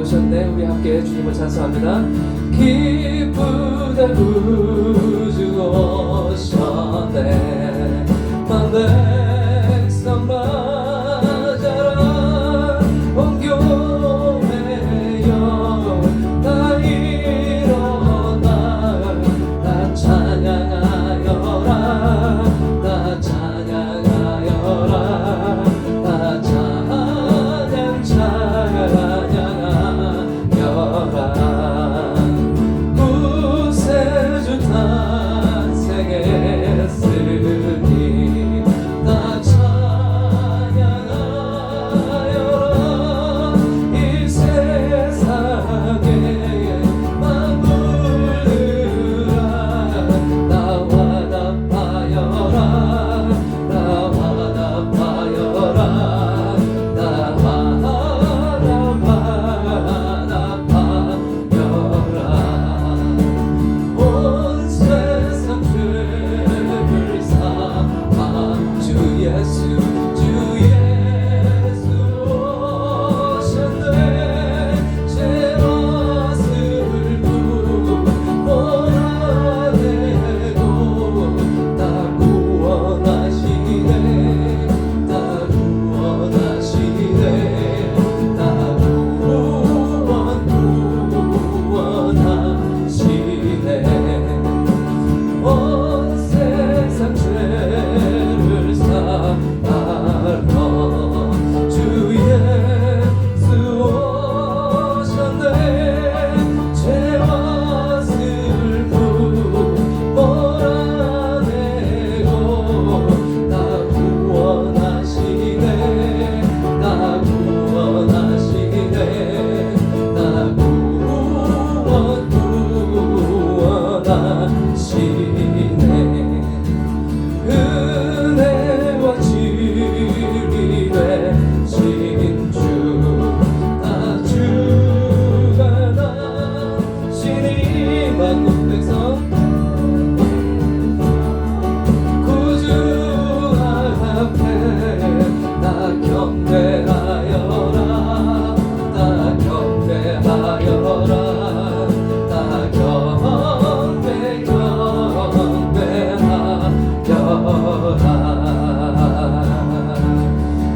주셨네. 우리 함께 주님을 찬송합니다. 기쁘다 구주 오셨네. 만 백성 맞아라. 온 교회여 다 일어나. 다 찬양하여라. 다 찬양하여라. 다 찬양 찬양하여라. 구세주 탄생했으니 다 찬양하여라. 이 세상에 만물들아 나와 답하여라. 나와 답하여라. 나와 답하여라. 온 세상 죄를 사한 주 예수 주 예수 오셨네. 죄와 슬픔 몰아내고 다 구원하시네. 다 구원하시네. 다 구원하시네. 온 세상 죄를 사하러 주 예수 오셨네. 죄와 슬픔 몰아내고 다 구원하시네. 다 구원하시네. 다 구원하시네. 은혜와 진리의 진주 다 주가 나시니 만국 백성 구주 앞에 다 경배하여라. 다 경배하여라. 다 경배하여라.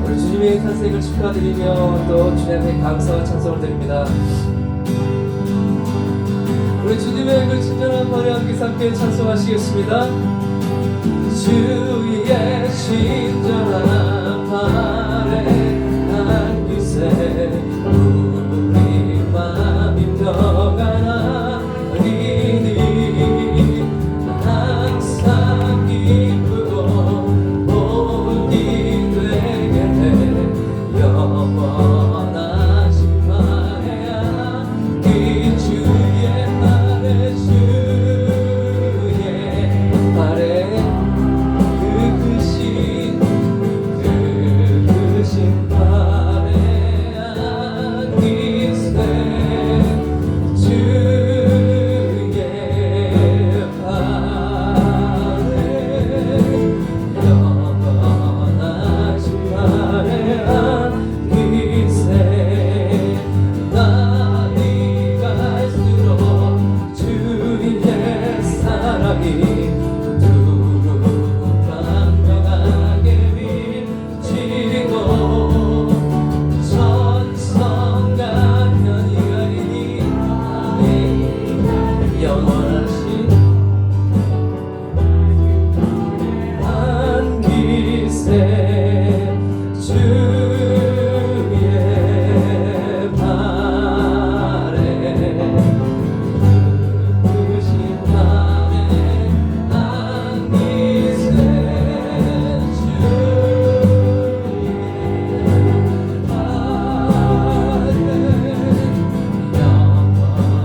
우리 주님의 탄생을 축하드리며 또 주님의 감사와 찬송을 드립니다. 우리 주님의 그 친절한 발에 함께 함께 찬송하시겠습니다. 주의 친절한 발에 안기세 우리 맘이 평안하리니 항상 기쁘고 복이 되게 영원하신 말에야 이 주의 아래 주의 아래 그으신 발에 안기세 주의 발에 영원하신 발에 안기세. 날이 갈수록 주의 사랑이 두루 강력하게 비치고 천성과 편이 가리니 영원하신 안기세 주의 발에 그으신 발에 안기세 주의 발에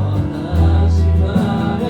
영원하신 발에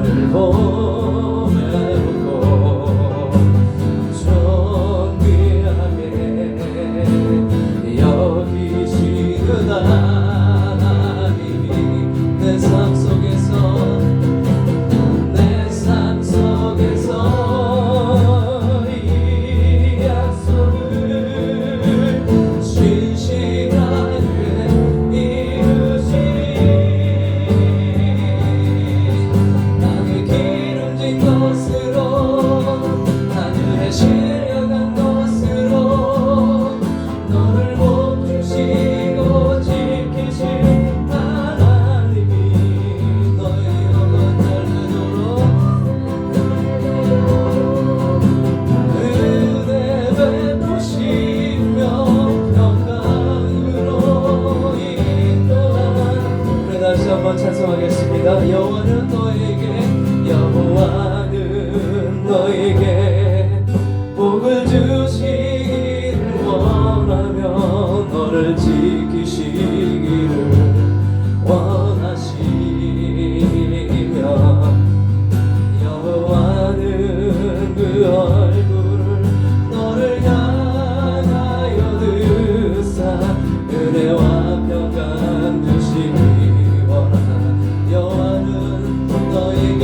너를 보내놓고 존귀하게 여기시는 하나님이 내 삶 속에서 이 약속을 신실하게 나의 기름진 것으로 하늘에 실려간 것으로 너를 못 주시고 지키신 하나님이 너의 영원 닮도록 은혜 베푸시며 평강으로 인도하는 우리 다시 한번 찬송하겠습니다. 여호와는 너에게 복을 주시기를 원하며 너를 지키시기를 원하시며 여호와는 그 얼굴을 너를 향하여 드사 은혜와 평강 주시기 원하나 여호와는 너에게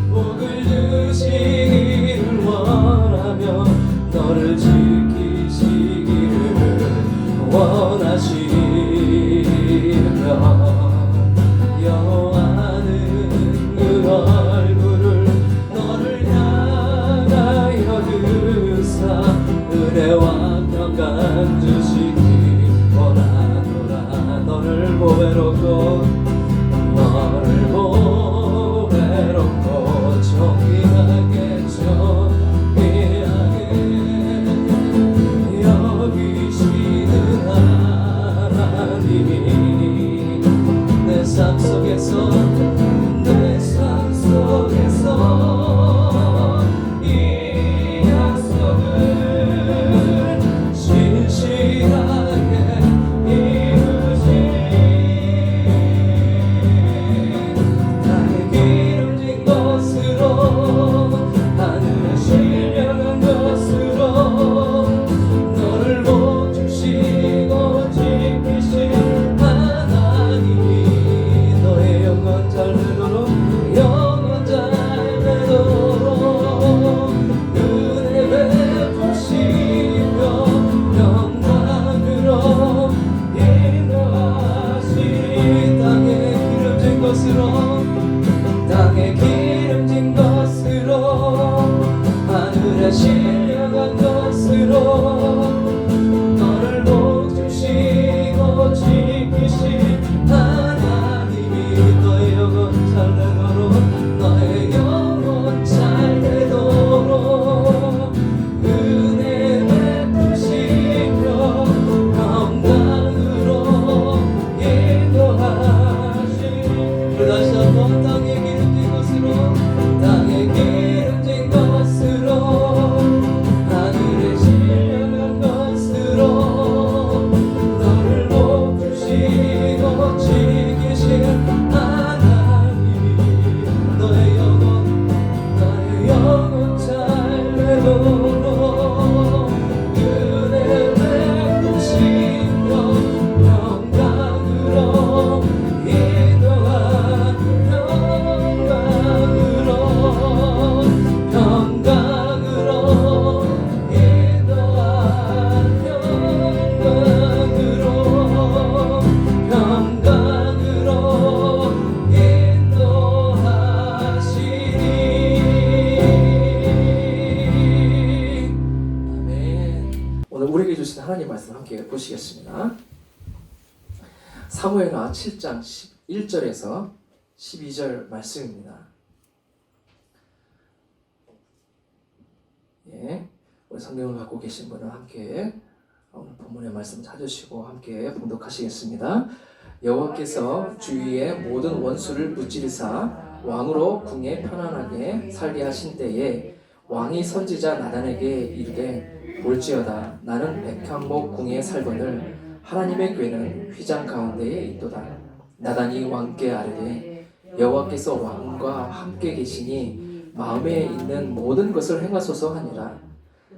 복을 주시기를 원하며 너를 지키시기를 원하시며 여호와는 그 얼굴을 너를 향하여 드사 은혜와 평강 주시기 원하노라 너를 보배롭고 정의하게 여기시는 하나님이 내 삶 속에서 이 약속을 신실하게 땅에 기름진 것으로 하늘에 실려간 것으로 너를 복 주시고 지키신 하나님이 너의 영혼 잘 되도록 너의 영혼 잘 되도록 은혜 베푸시며 평강으로 인도하시니 다시 한번 땅에 기름진 것으로 하늘에 실려간 것으로 너를 복 주시고 지키신 하나님이 너의 영혼 잘 되도록 은혜 베푸시며 평강으로 우리에게 주신 하나님 말씀 함께 보시겠습니다. 사무엘하 7장 11절에서 12절 말씀입니다. 예, 우리 성경을 갖고 계신 분은 함께 오늘 본문의 말씀 찾으시고 함께 봉독하시겠습니다. 여호와께서 주위의 모든 원수를 무찌르사 왕으로 궁에 편안하게 살게 하신 때에 왕이 선지자 나단에게 이르되 볼지어다 나는 백향목 궁에 살거늘 하나님의 궤는 휘장 가운데에 있도다. 나단이 왕께 아뢰되 여호와께서 왕과 함께 계시니 마음에 있는 모든 것을 행하소서 하니라.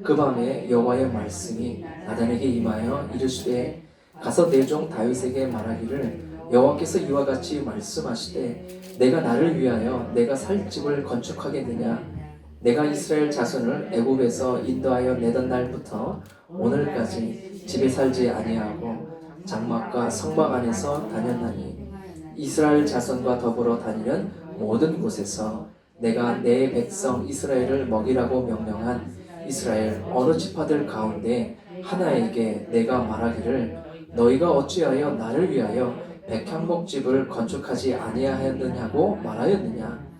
그 밤에 여호와의 말씀이 나단에게 임하여 이르시되 가서 내 종 다윗에게 말하기를 여호와께서 이와 같이 말씀하시되 내가 나를 위하여 내가 살 집을 건축하겠느냐. 내가 이스라엘 자손을 애굽에서 인도하여 내던 날부터 오늘까지 집에 살지 아니하고 장막과 성막 안에서 다녔나니 이스라엘 자손과 더불어 다니는 모든 곳에서 내가 내 백성 이스라엘을 먹이라고 명령한 이스라엘 어느 지파들 가운데 하나에게 내가 말하기를 너희가 어찌하여 나를 위하여 백향목집을 건축하지 아니하였느냐고 말하였느냐.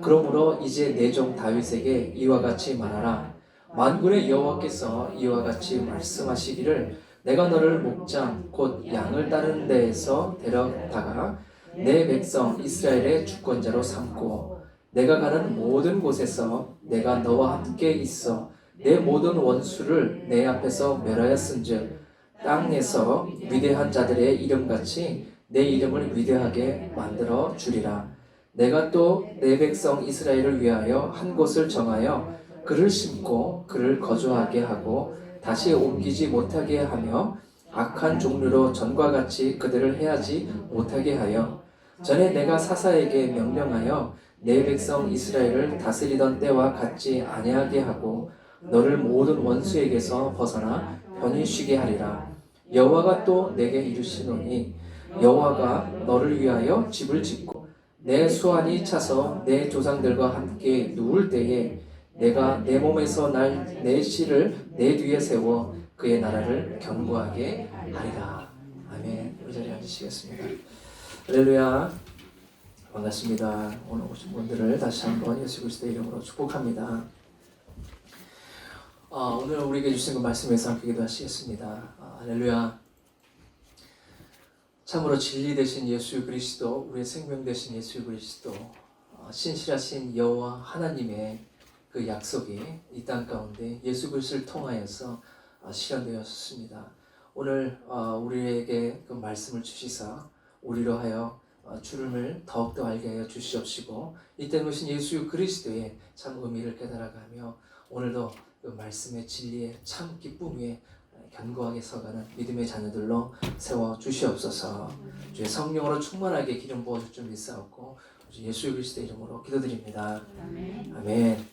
그러므로 이제 내 종 다윗에게 이와 같이 말하라. 만군의 여호와께서 이와 같이 말씀하시기를 내가 너를 목장 곧 양을 따르는 데에서 데려다가 내 백성 이스라엘의 주권자로 삼고 내가 가는 모든 곳에서 내가 너와 함께 있어 내 모든 원수를 내 앞에서 멸하였은즉 땅에서 위대한 자들의 이름같이 내 이름을 위대하게 만들어 주리라. 내가 또 내 백성 이스라엘을 위하여 한 곳을 정하여 그를 심고 그를 거주하게 하고 다시 옮기지 못하게 하며 악한 종류로 전과 같이 그들을 해하지 못하게 하여 전에 내가 사사에게 명령하여 내 백성 이스라엘을 다스리던 때와 같지 아니하게 하고 너를 모든 원수에게서 벗어나 편히 쉬게 하리라. 여호와가 또 내게 이르시노니 여호와가 너를 위하여 집을 짓고 내 수완이 차서 내 조상들과 함께 누울 때에 내가 내 몸에서 날 내 씨를 내 뒤에 세워 그의 나라를 견고하게 하리라. 아멘. 우리 자리에 앉으시겠습니다. 할렐루야. 반갑습니다. 오늘 오신 분들을 다시 한번 예수 그리스도의 이름으로 축복합니다. 오늘 우리에게 주신 그 말씀에서 함께 기도하시겠습니다. 할렐루야. 참으로 진리 되신 예수 그리스도, 우리의 생명 되신 예수 그리스도, 신실하신 여호와 하나님의 그 약속이 이 땅 가운데 예수 그리스도를 통하여서 실현되었습니다. 오늘 우리에게 그 말씀을 주시사 우리로 하여 주름을 더욱더 알게 하여 주시옵시고 이 때문에 오신 예수 그리스도의 참 의미를 깨달아가며 오늘도 그 말씀의 진리의 참 기쁨 위에 견고하게 서가는 믿음의 자녀들로 세워 주시옵소서. 주의 성령으로 충만하게 기름 부어 줄 줄 믿사옵고 예수 그리스도의 이름으로 기도드립니다. 아멘. 아멘.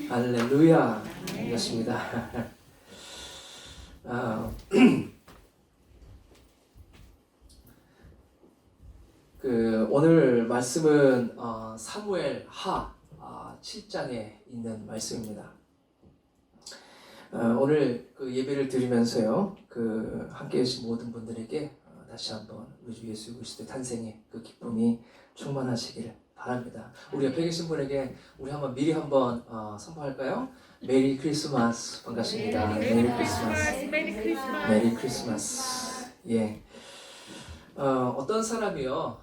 할렐루야. 반갑습니다. 오늘 말씀은 사무엘 하 7장에 있는 말씀입니다. 오늘 그 예배를 드리면서요, 함께 계신 모든 분들에게 다시 한번 우리 주 예수 그리스도의 탄생의 그 기쁨이 충만하시기를 바랍니다. 우리 옆에 계신 분에게 우리 미리 한번 선포할까요? 메리 크리스마스. 반갑습니다. 메리 크리스마스. 메리 크리스마스. 예. 어떤 사람이요,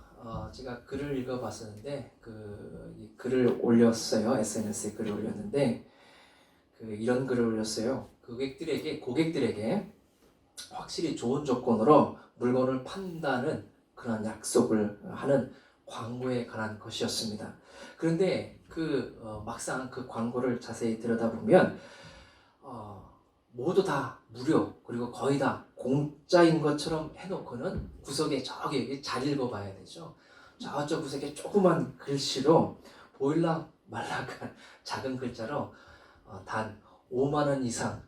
제가 글을 읽어봤었는데 이 글을 올렸어요. SNS에 글을 올렸는데 이런 글을 올렸어요. 고객들에게 확실히 좋은 조건으로 물건을 판다는 그런 약속을 하는 광고에 관한 것이었습니다. 그런데 막상 그 광고를 자세히 들여다보면 모두 다 무료 그리고 거의 다 공짜인 것처럼 해놓고는 구석에 저기 잘 읽어봐야 되죠. 저쪽 구석에 조그만 글씨로 보일락 말락한 작은 글자로 단 5만 원 이상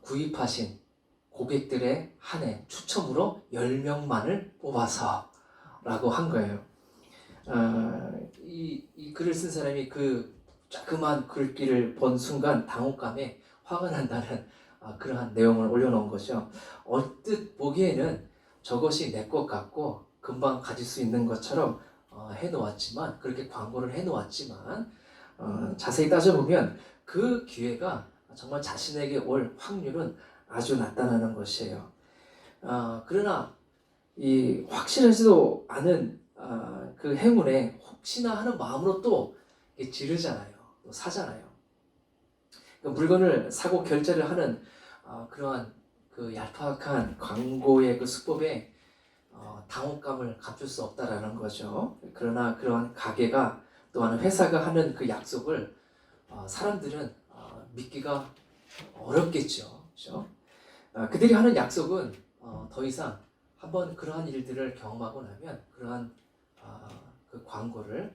구입하신 고객들의 한 해 추첨으로 10명만을 뽑아서 라고 한 거예요. 이 글을 쓴 사람이 그 자그마한 글귀를 본 순간 당혹감에 화가 난다는 그러한 내용을 올려놓은 거죠. 얼뜻 보기에는 저것이 내 것 같고 금방 가질 수 있는 것처럼 해놓았지만, 그렇게 광고를 해놓았지만 자세히 따져보면 그 기회가 정말 자신에게 올 확률은 아주 낮다는 것이에요. 그러나 이 확실하지도 않은 그 행운에 혹시나 하는 마음으로 또 지르잖아요. 또 사잖아요. 그 물건을 사고 결제를 하는 그러한 그 얄팍한 광고의 그 수법에 당혹감을 감출 수 없다라는 거죠. 그러나 그러한 가게가 또한 회사가 하는 그 약속을 사람들은 믿기가 어렵겠죠. 그렇죠? 그들이 하는 약속은 더 이상 한번 그러한 일들을 경험하고 나면 그러한 그 광고를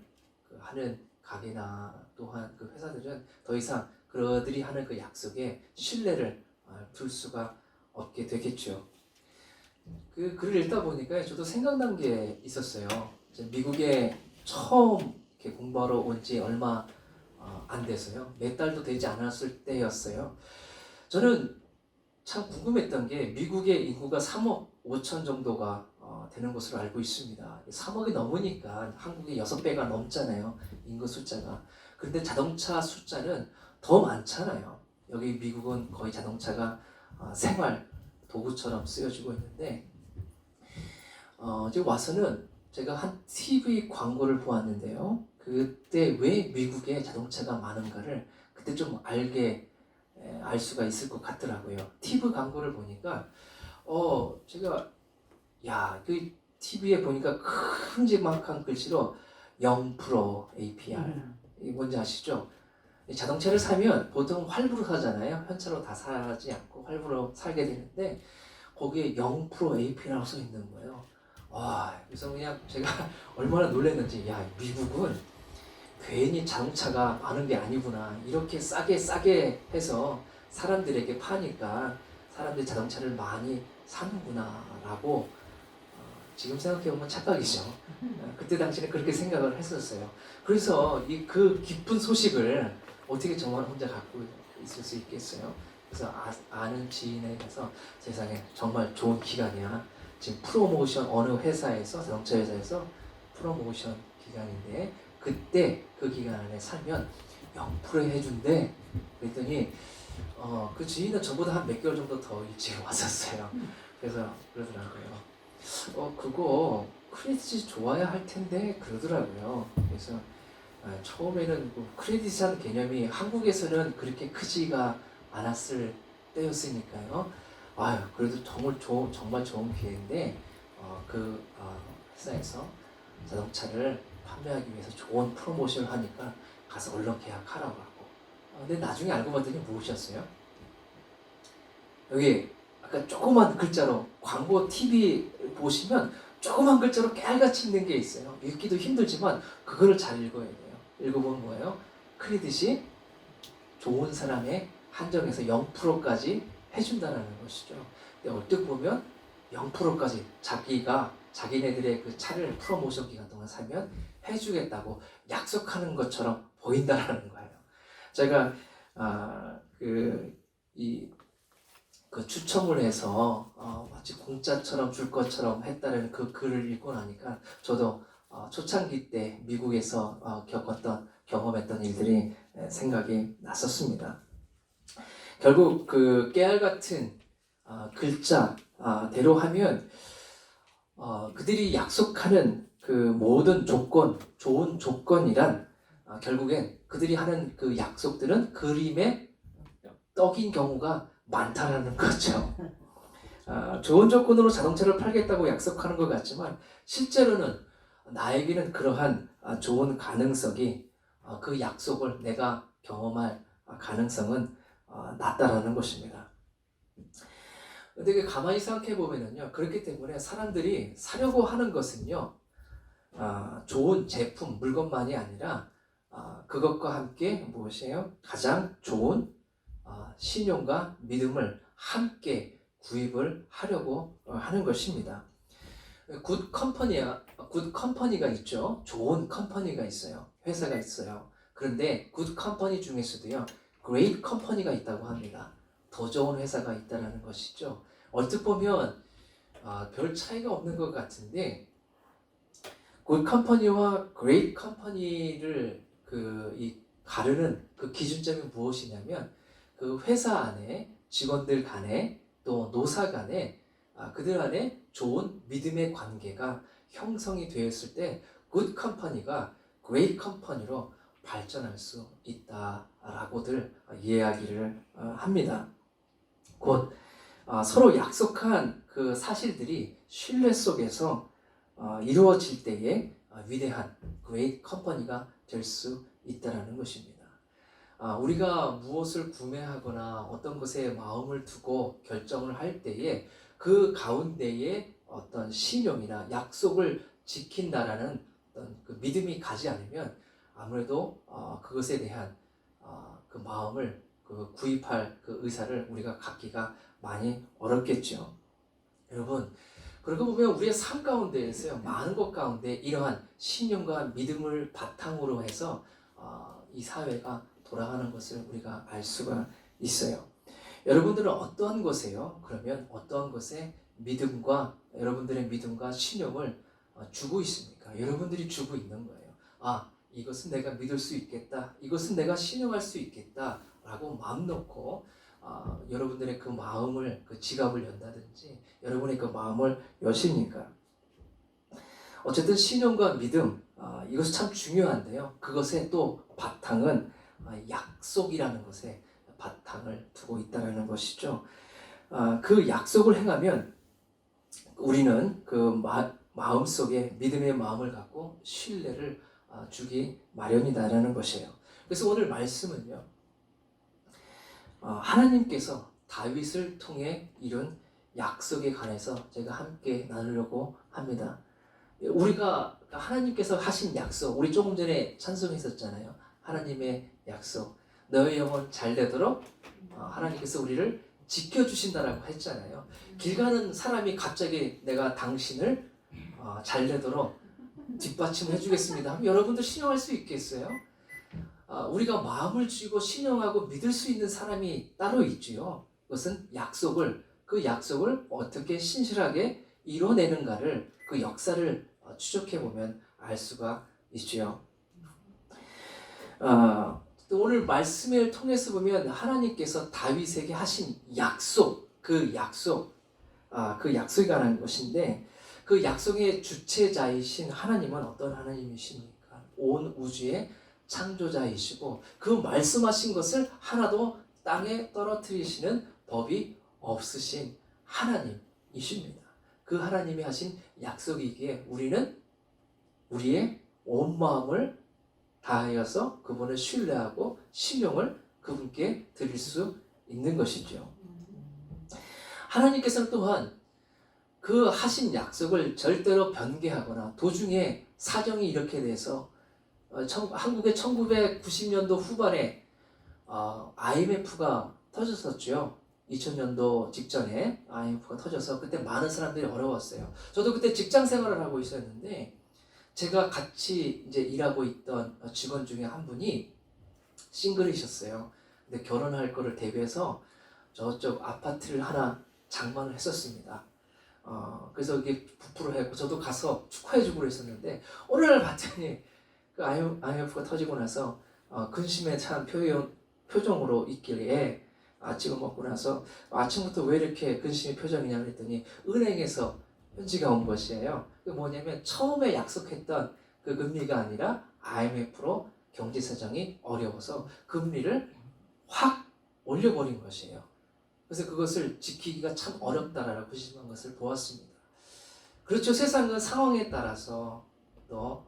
하는 가게나 또한 그 회사들은 더 이상 그들이 하는 그 약속에 신뢰를 둘 수가 없게 되겠죠. 그 글을 읽다 보니까 저도 생각난 게 있었어요. 미국에 처음 이렇게 공부하러 온 지 얼마 안 돼서요. 몇 달도 되지 않았을 때였어요. 저는 참 궁금했던 게 미국의 인구가 3억 5천 정도가 되는 것으로 알고 있습니다. 3억이 넘으니까 한국의 6배가 넘잖아요. 인구 숫자가. 그런데 자동차 숫자는 더 많잖아요. 여기 미국은 거의 자동차가 생활 도구처럼 쓰여지고 있는데 이제 와서는 제가 한 TV 광고를 보았는데요. 그때 왜 미국에 자동차가 많은가를 그때 좀 알 수가 있을 것 같더라고요. TV 광고를 보니까 제가 그 TV에 보니까 큼지막한 글씨로 0% APR 이게 뭔지 아시죠? 자동차를 사면 보통 할부로 사잖아요. 현찰로 다 사지 않고 할부로 살게 되는데 거기에 0% APR이라고 써 있는 거예요. 그래서 그냥 제가 얼마나 놀랐는지 미국은 괜히 자동차가 많은 게 아니구나. 이렇게 싸게 해서 사람들에게 파니까 사람들이 자동차를 많이 사는구나 라고 지금 생각해보면 착각이죠. 그때 당시에는 그렇게 생각을 했었어요. 그래서 그 기쁜 소식을 어떻게 정말 혼자 갖고 있을 수 있겠어요. 그래서 아는 지인에 가서 세상에 정말 좋은 기간이야. 지금 프로모션 어느 회사에서 자동차 회사에서 프로모션 기간인데 그때 그 기간 안에 살면 0% 해준대. 그랬더니 그 지인은 저보다 한 몇 개월 정도 더 일찍 왔었어요. 그래서 그러더라고요. 그거 크레딧이 좋아야 할 텐데 그러더라고요. 그래서 처음에는 크레딧이라는 개념이 한국에서는 그렇게 크지가 않았을 때였으니까요. 그래도 정말 좋은 기회인데 회사에서 자동차를 판매하기 위해서 좋은 프로모션을 하니까 가서 얼른 계약하라고 하고. 근데 나중에 알고 봤더니 무엇이었어요? 여기 아까 조그만 글자로 광고 TV 보시면 조그만 글자로 깨알같이 있는 게 있어요. 읽기도 힘들지만 그거를 잘 읽어야 돼요. 읽어보면 뭐예요? 크레딧이 좋은 사람의 한정에서 0%까지 해준다는 것이죠. 근데 얼핏 보면 0%까지 자기네들의 그 차를 프로모션 기간 동안 사면 해주겠다고 약속하는 것처럼 보인다라는 거예요. 제가 추첨을 해서 마치 공짜처럼 줄 것처럼 했다는 그 글을 읽고 나니까 저도 초창기 때 미국에서 경험했던 일들이 생각이 났었습니다. 결국 그 깨알 같은 글자대로 하면 그들이 약속하는 그 모든 좋은 조건이란 결국엔 그들이 하는 그 약속들은 그림의 떡인 경우가 많다라는 거죠. 좋은 조건으로 자동차를 팔겠다고 약속하는 것 같지만 실제로는 나에게는 그러한 좋은 가능성이 그 약속을 내가 경험할 가능성은 낮다라는 것입니다. 근데 가만히 생각해 보면은요, 그렇기 때문에 사람들이 사려고 하는 것은요, 좋은 제품, 물건만이 아니라 그것과 함께 무엇이에요? 가장 좋은 신용과 믿음을 함께 구입을 하려고 하는 것입니다. 굿 컴퍼니가 있죠. 좋은 컴퍼니가 있어요. 회사가 있어요. 그런데 굿 컴퍼니 중에서도요, great 컴퍼니가 있다고 합니다. 더 좋은 회사가 있다는 것이죠. 얼핏 보면 별 차이가 없는 것 같은데 굿 컴퍼니와 great 컴퍼니를 가르는 그 기준점이 무엇이냐면 그 회사 안에 직원들 간에 또 노사 간에 그들 안에 좋은 믿음의 관계가 형성이 되었을 때 굿 컴퍼니가 great 컴퍼니로 발전할 수 있다라고들 이야기를 합니다. 곧 서로 약속한 그 사실들이 신뢰 속에서 이루어질 때에 위대한 great 컴퍼니가 될 수 있다는 것입니다. 우리가 무엇을 구매하거나 어떤 것에 마음을 두고 결정을 할 때에 그 가운데에 어떤 신용이나 약속을 지킨다라는 어떤 그 믿음이 가지 않으면 아무래도 그것에 대한 그 마음을 그 구입할 그 의사를 우리가 갖기가 많이 어렵겠죠. 여러분, 그러고 보면 우리의 삶 가운데에서요, 많은 것 가운데 이러한 신념과 믿음을 바탕으로 해서 이 사회가 돌아가는 것을 우리가 알 수가 있어요. 여러분들은 어떠한 것에요? 그러면 어떠한 것에 믿음과 여러분들의 믿음과 신념을 주고 있습니까? 여러분들이 주고 있는 거예요. 이것은 내가 믿을 수 있겠다. 이것은 내가 신용할 수 있겠다. 라고 마음 놓고 여러분들의 그 마음을, 그 지갑을 연다든지 여러분의 그 마음을 여십니까? 어쨌든 신용과 믿음, 이것이 참 중요한데요. 그것의 또 바탕은 약속이라는 것에 바탕을 두고 있다는 것이죠. 그 약속을 행하면 우리는 그 마음속에 믿음의 마음을 갖고 신뢰를 주기 마련이다라는 것이에요. 그래서 오늘 말씀은요, 하나님께서 다윗을 통해 이룬 약속에 관해서 제가 함께 나누려고 합니다. 우리가 하나님께서 하신 약속, 우리 조금 전에 찬송했었잖아요. 하나님의 약속, 너의 영혼 잘 되도록 하나님께서 우리를 지켜주신다라고 했잖아요. 길 가는 사람이 갑자기 내가 당신을 잘 되도록 뒷받침을 해주겠습니다 하면 여러분들 신용할 수 있겠어요? 우리가 마음을 쥐고 신용하고 믿을 수 있는 사람이 따로 있지요. 그것은 그 약속을 어떻게 신실하게 이뤄내는가를, 그 역사를 추적해보면 알 수가 있지요. 또 오늘 말씀을 통해서 보면 하나님께서 다윗에게 하신 약속, 그 약속에 관한 것인데, 그 약속의 주체자이신 하나님은 어떤 하나님이십니까? 온 우주의 창조자이시고 그 말씀하신 것을 하나도 땅에 떨어뜨리시는 법이 없으신 하나님이십니다. 그 하나님이 하신 약속이기에 우리는 우리의 온 마음을 다하여서 그분을 신뢰하고 신용을 그분께 드릴 수 있는 것이죠. 하나님께서는 또한 그 하신 약속을 절대로 변개하거나 도중에 사정이 이렇게 돼서 한국의 1990년도 후반에 IMF가 터졌었죠. 2000년도 직전에 IMF가 터져서 그때 많은 사람들이 어려웠어요. 저도 그때 직장 생활을 하고 있었는데 제가 같이 이제 일하고 있던 직원 중에 한 분이 싱글이셨어요. 근데 결혼할 거를 대비해서 저쪽 아파트를 하나 장만을 했었습니다. 그래서 이게 부풀어 했고 저도 가서 축하해주고 그랬었는데 어느 날 봤더니 그 IMF가 터지고 나서 근심에 찬 표정으로 있길래 아침을 먹고 나서 아침부터 왜 이렇게 근심의 표정이냐 그랬더니 은행에서 편지가 온 것이에요. 그게 뭐냐면 처음에 약속했던 그 금리가 아니라 IMF로 경제 사정이 어려워서 금리를 확 올려버린 것이에요. 그래서 그것을 지키기가 참 어렵다라고 부심한 것을 보았습니다. 그렇죠. 세상은 상황에 따라서 또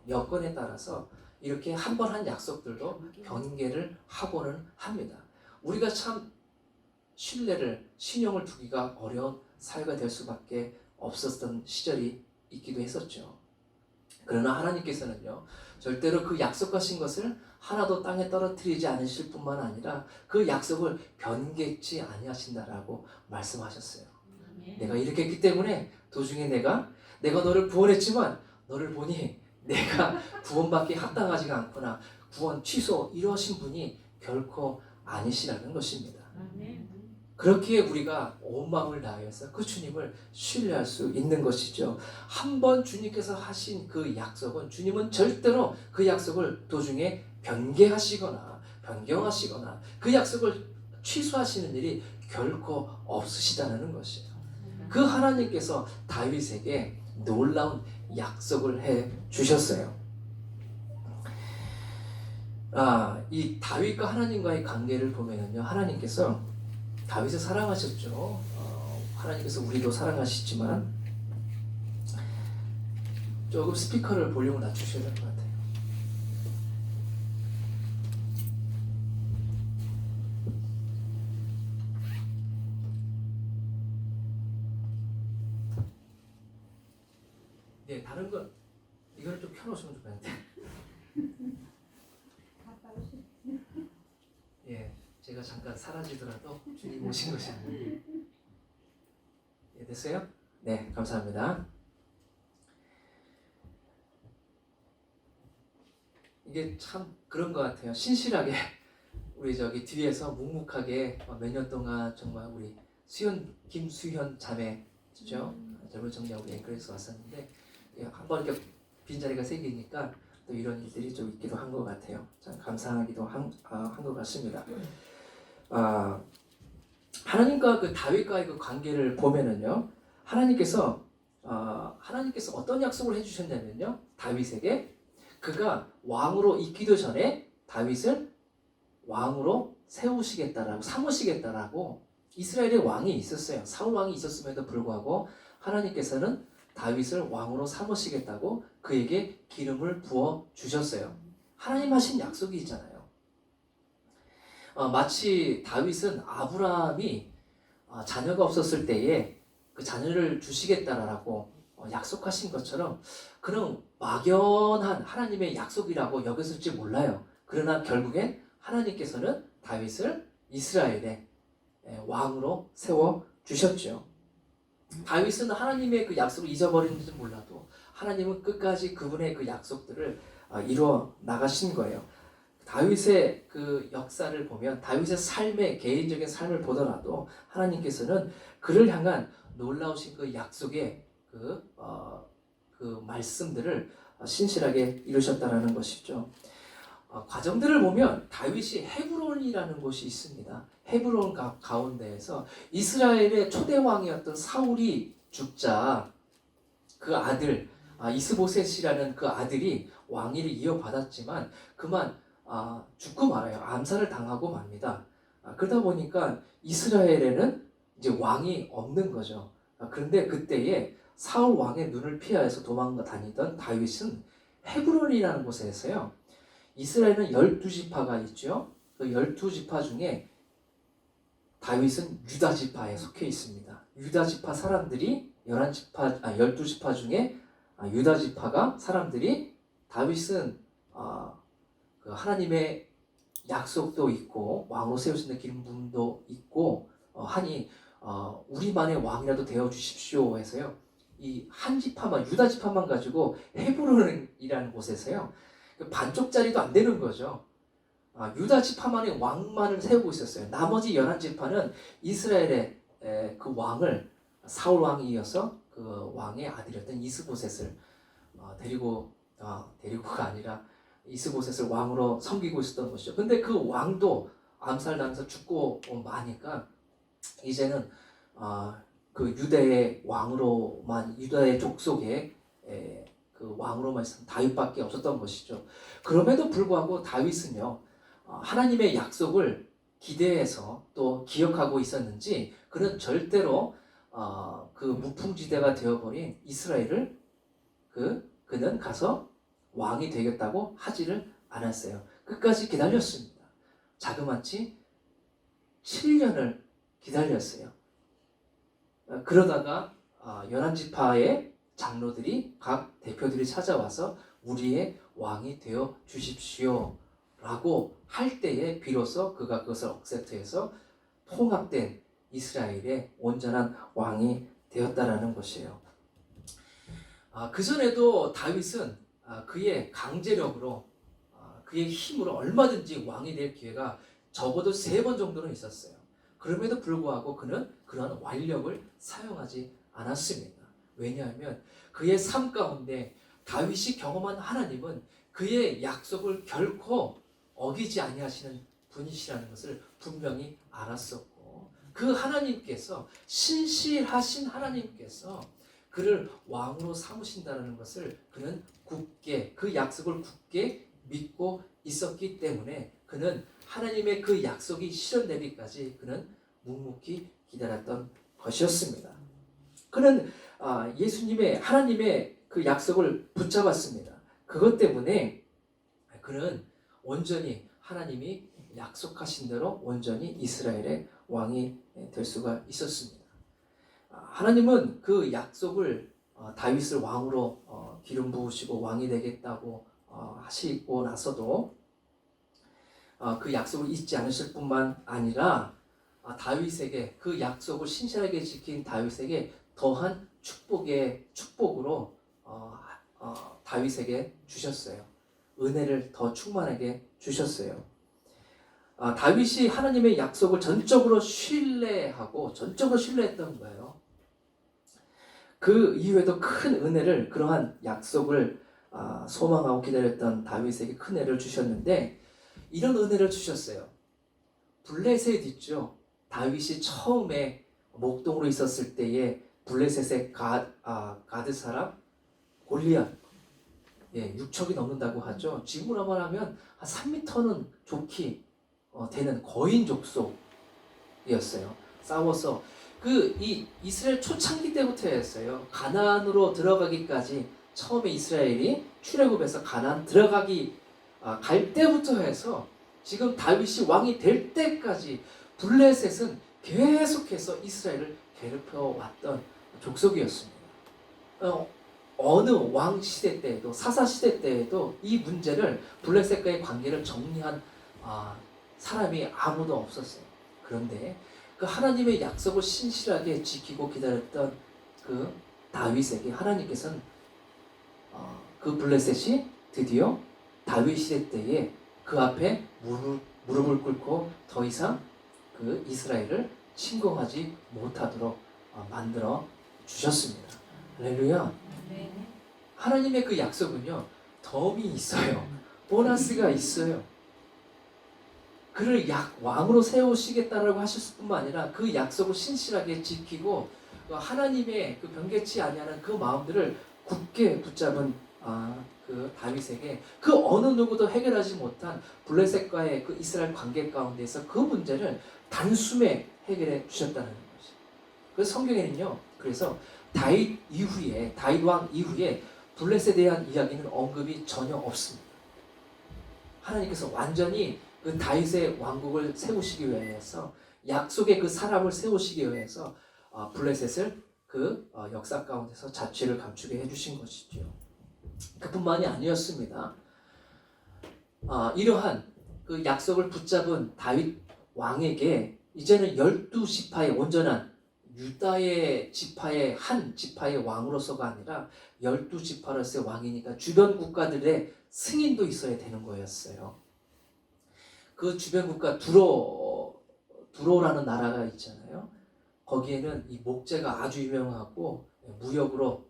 여건에 따라서 이렇게 한 번 한 약속들도 변개를 하고는 합니다. 우리가 참 신용을 두기가 어려운 사회가 될 수밖에 없었던 시절이 있기도 했었죠. 그러나 하나님께서는요, 절대로 그 약속하신 것을 하나도 땅에 떨어뜨리지 않으실 뿐만 아니라 그 약속을 변개치 아니하신다라고 말씀하셨어요. 내가 이렇게 했기 때문에 도중에 내가 너를 구원했지만 너를 보니 내가 구원받기 합당하지가 않구나, 구원 취소 이러신 분이 결코 아니시라는 것입니다. 그렇기에 우리가 온 마음을 다해서 그 주님을 신뢰할 수 있는 것이죠. 한번 주님께서 하신 그 약속은 주님은 절대로 그 약속을 도중에 변개하시거나 변경하시거나 그 약속을 취소하시는 일이 결코 없으시다는 것이에요. 그 하나님께서 다윗에게 놀라운 약속을 해 주셨어요. 이 다윗과 하나님과의 관계를 보면요, 하나님께서 다윗을 사랑하셨죠. 하나님께서 우리도 사랑하시지만 조금 스피커를 볼륨을 낮추셔야 될 것 같아요. 네, 다른 건 이거를 좀 켜놓으시면 좋겠는데. 예, 제가 잠깐 사라지더라도 주님 오신 것이 아니에요. 예, 됐어요? 네, 감사합니다. 이게 참 그런 것 같아요. 신실하게 우리 저기 뒤에서 묵묵하게 몇 년 동안 정말 우리 김수현 자매죠. 젊은 청년 우리 앵커에서 왔었는데 한번 이렇게 빈자리가 생기니까 또 이런 일들이 좀 있기도 한 것 같아요. 참 감사하기도 한 것 같습니다. 하나님과 그 다윗과의 그 관계를 보면은요, 하나님께서 어떤 약속을 해주셨냐면요, 다윗에게 그가 왕으로 있기도 전에 다윗을 왕으로 세우시겠다라고 삼으시겠다라고. 이스라엘에 왕이 있었어요. 사울 왕이 있었음에도 불구하고 하나님께서는 다윗을 왕으로 삼으시겠다고 그에게 기름을 부어 주셨어요. 하나님 하신 약속이 있잖아요. 마치 다윗은 아브라함이 자녀가 없었을 때에 그 자녀를 주시겠다라고 약속하신 것처럼 그런 막연한 하나님의 약속이라고 여겼을지 몰라요. 그러나 결국엔 하나님께서는 다윗을 이스라엘의 왕으로 세워 주셨죠. 다윗은 하나님의 그 약속을 잊어버리는지 몰라도 하나님은 끝까지 그분의 그 약속들을 이루어 나가신 거예요. 다윗의 그 역사를 보면 다윗의 삶의 개인적인 삶을 보더라도 하나님께서는 그를 향한 놀라우신 그 약속의 그 말씀들을 신실하게 이루셨다라는 것이죠. 과정들을 보면 다윗이 헤브론이라는 곳이 있습니다. 헤브론 가운데에서 이스라엘의 초대 왕이었던 사울이 죽자 그 아들 이스보셋이라는 그 아들이 왕위를 이어받았지만 그만 죽고 말아요. 암살을 당하고 맙니다. 그러다 보니까 이스라엘에는 이제 왕이 없는 거죠. 그런데 그때에 사울 왕의 눈을 피하여서 도망가 다니던 다윗은 헤브론이라는 곳에서요. 이스라엘은 12지파가 있죠. 그 12지파 중에 다윗은 유다지파에 속해 있습니다. 유다지파 사람들이 12지파 중에 유다지파가 사람들이 다윗은 그 하나님의 약속도 있고 왕으로 세우시는 기름 부음도 있고 하니 우리만의 왕이라도 되어 주십시오 해서요. 이 한 지파만 유다 지파만 가지고 헤브론이라는 곳에서요. 반쪽짜리도 안 되는 거죠. 유다 지파만의 왕만을 세우고 있었어요. 나머지 11지파는 이스라엘의 그 왕을 사울 왕이 이어서 그 왕의 아들이었던 이스보셋을 데리고가 아니라 이스보셋을 왕으로 섬기고 있었던 것이죠. 근데 그 왕도 암살당해서 죽고 마니까 이제는 그 유대의 왕으로만 유다의 족속의 그 왕으로만 있었던 다윗밖에 없었던 것이죠. 그럼에도 불구하고 다윗은요 하나님의 약속을 기대해서 또 기억하고 있었는지 그는 절대로 그 무풍지대가 되어버린 이스라엘을 그는 가서 왕이 되겠다고 하지를 않았어요. 끝까지 기다렸습니다. 자그마치 7년을 기다렸어요. 그러다가 11지파의 장로들이 각 대표들이 찾아와서 우리의 왕이 되어 주십시오 라고 할 때에 비로소 그가 그것을 억셉트해서 통합된 이스라엘의 온전한 왕이 되었다라는 것이에요. 그전에도 다윗은 그의 강제력으로 그의 힘으로 얼마든지 왕이 될 기회가 적어도 3번 정도는 있었어요. 그럼에도 불구하고 그는 그러한 완력을 사용하지 않았습니다. 왜냐하면 그의 삶 가운데 다윗이 경험한 하나님은 그의 약속을 결코 어기지 아니하시는 분이시라는 것을 분명히 알았었고 그 하나님께서 신실하신 하나님께서 그를 왕으로 삼으신다는 것을 그는 그 약속을 굳게 믿고 있었기 때문에 그는 하나님의 그 약속이 실현되기까지 그는 묵묵히 기다렸던 것이었습니다. 그는 예수님의 하나님의 그 약속을 붙잡았습니다. 그것 때문에 그는 온전히 하나님이 약속하신 대로 온전히 이스라엘의 왕이 될 수가 있었습니다. 하나님은 그 약속을 다윗을 왕으로 기름 부으시고 왕이 되겠다고 하시고 나서도 그 약속을 잊지 않으실 뿐만 아니라 다윗에게 그 약속을 신실하게 지킨 다윗에게 더한 축복으로 다윗에게 주셨어요. 은혜를 더 충만하게 주셨어요. 다윗이 하나님의 약속을 전적으로 신뢰했던 거예요. 그 이후에도 큰 은혜를, 그러한 약속을 소망하고 기다렸던 다윗에게 큰 은혜를 주셨는데, 이런 은혜를 주셨어요. 블레셋 있죠. 다윗이 처음에 목동으로 있었을 때에 블레셋의 가드 사람 골리앗, 6척이 넘는다고 하죠. 지금으로 말하면 한 3m는 좋게 되는 거인 족속이었어요. 싸워서 이 이스라엘 초창기 때부터 했어요. 가나안으로 들어가기까지, 처음에 이스라엘이 출애굽해서 가나안 갈 때부터 해서 지금 다윗이 왕이 될 때까지 블레셋은 계속해서 이스라엘을 괴롭혀 왔던 족속이었습니다. 어느 왕 시대 때에도, 사사 시대 때에도 이 문제를, 블레셋과의 관계를 정리한 사람이 아무도 없었어요. 그런데 그 하나님의 약속을 신실하게 지키고 기다렸던 그 다윗에게 하나님께서는 그 블레셋이 드디어 다윗 시대 때에 그 앞에 무릎을 꿇고 더 이상 그 이스라엘을 침공하지 못하도록 만들어 주셨습니다. 할렐루야. 하나님의 그 약속은요, 덤이 있어요. 보너스가 있어요. 그를 왕으로 세우시겠다라고 하셨을 뿐만 아니라 그 약속을 신실하게 지키고 하나님의 그 변개치 아니하는 그 마음들을 굳게 붙잡은 그 다윗에게 그 어느 누구도 해결하지 못한 블레셋과의 그 이스라엘 관계 가운데서 그 문제를 단숨에 해결해 주셨다는 것이. 그래서 성경에는요, 그래서 다윗 왕 이후에 블레셋에 대한 이야기는 언급이 전혀 없습니다. 하나님께서 완전히 그 다윗의 왕국을 세우시기 위해서, 약속의 그 사람을 세우시기 위해서 블레셋을 그 역사 가운데서 자취를 감추게 해주신 것이죠. 그뿐만이 아니었습니다. 이러한 그 약속을 붙잡은 다윗 왕에게 이제는 12지파의 온전한 유다의 지파의 한 지파의 왕으로서가 아니라 12지파로서의 왕이니까 주변 국가들의 승인도 있어야 되는 거였어요. 그 주변 국가 두로라는 나라가 있잖아요. 거기에는 이 목재가 아주 유명하고 무역으로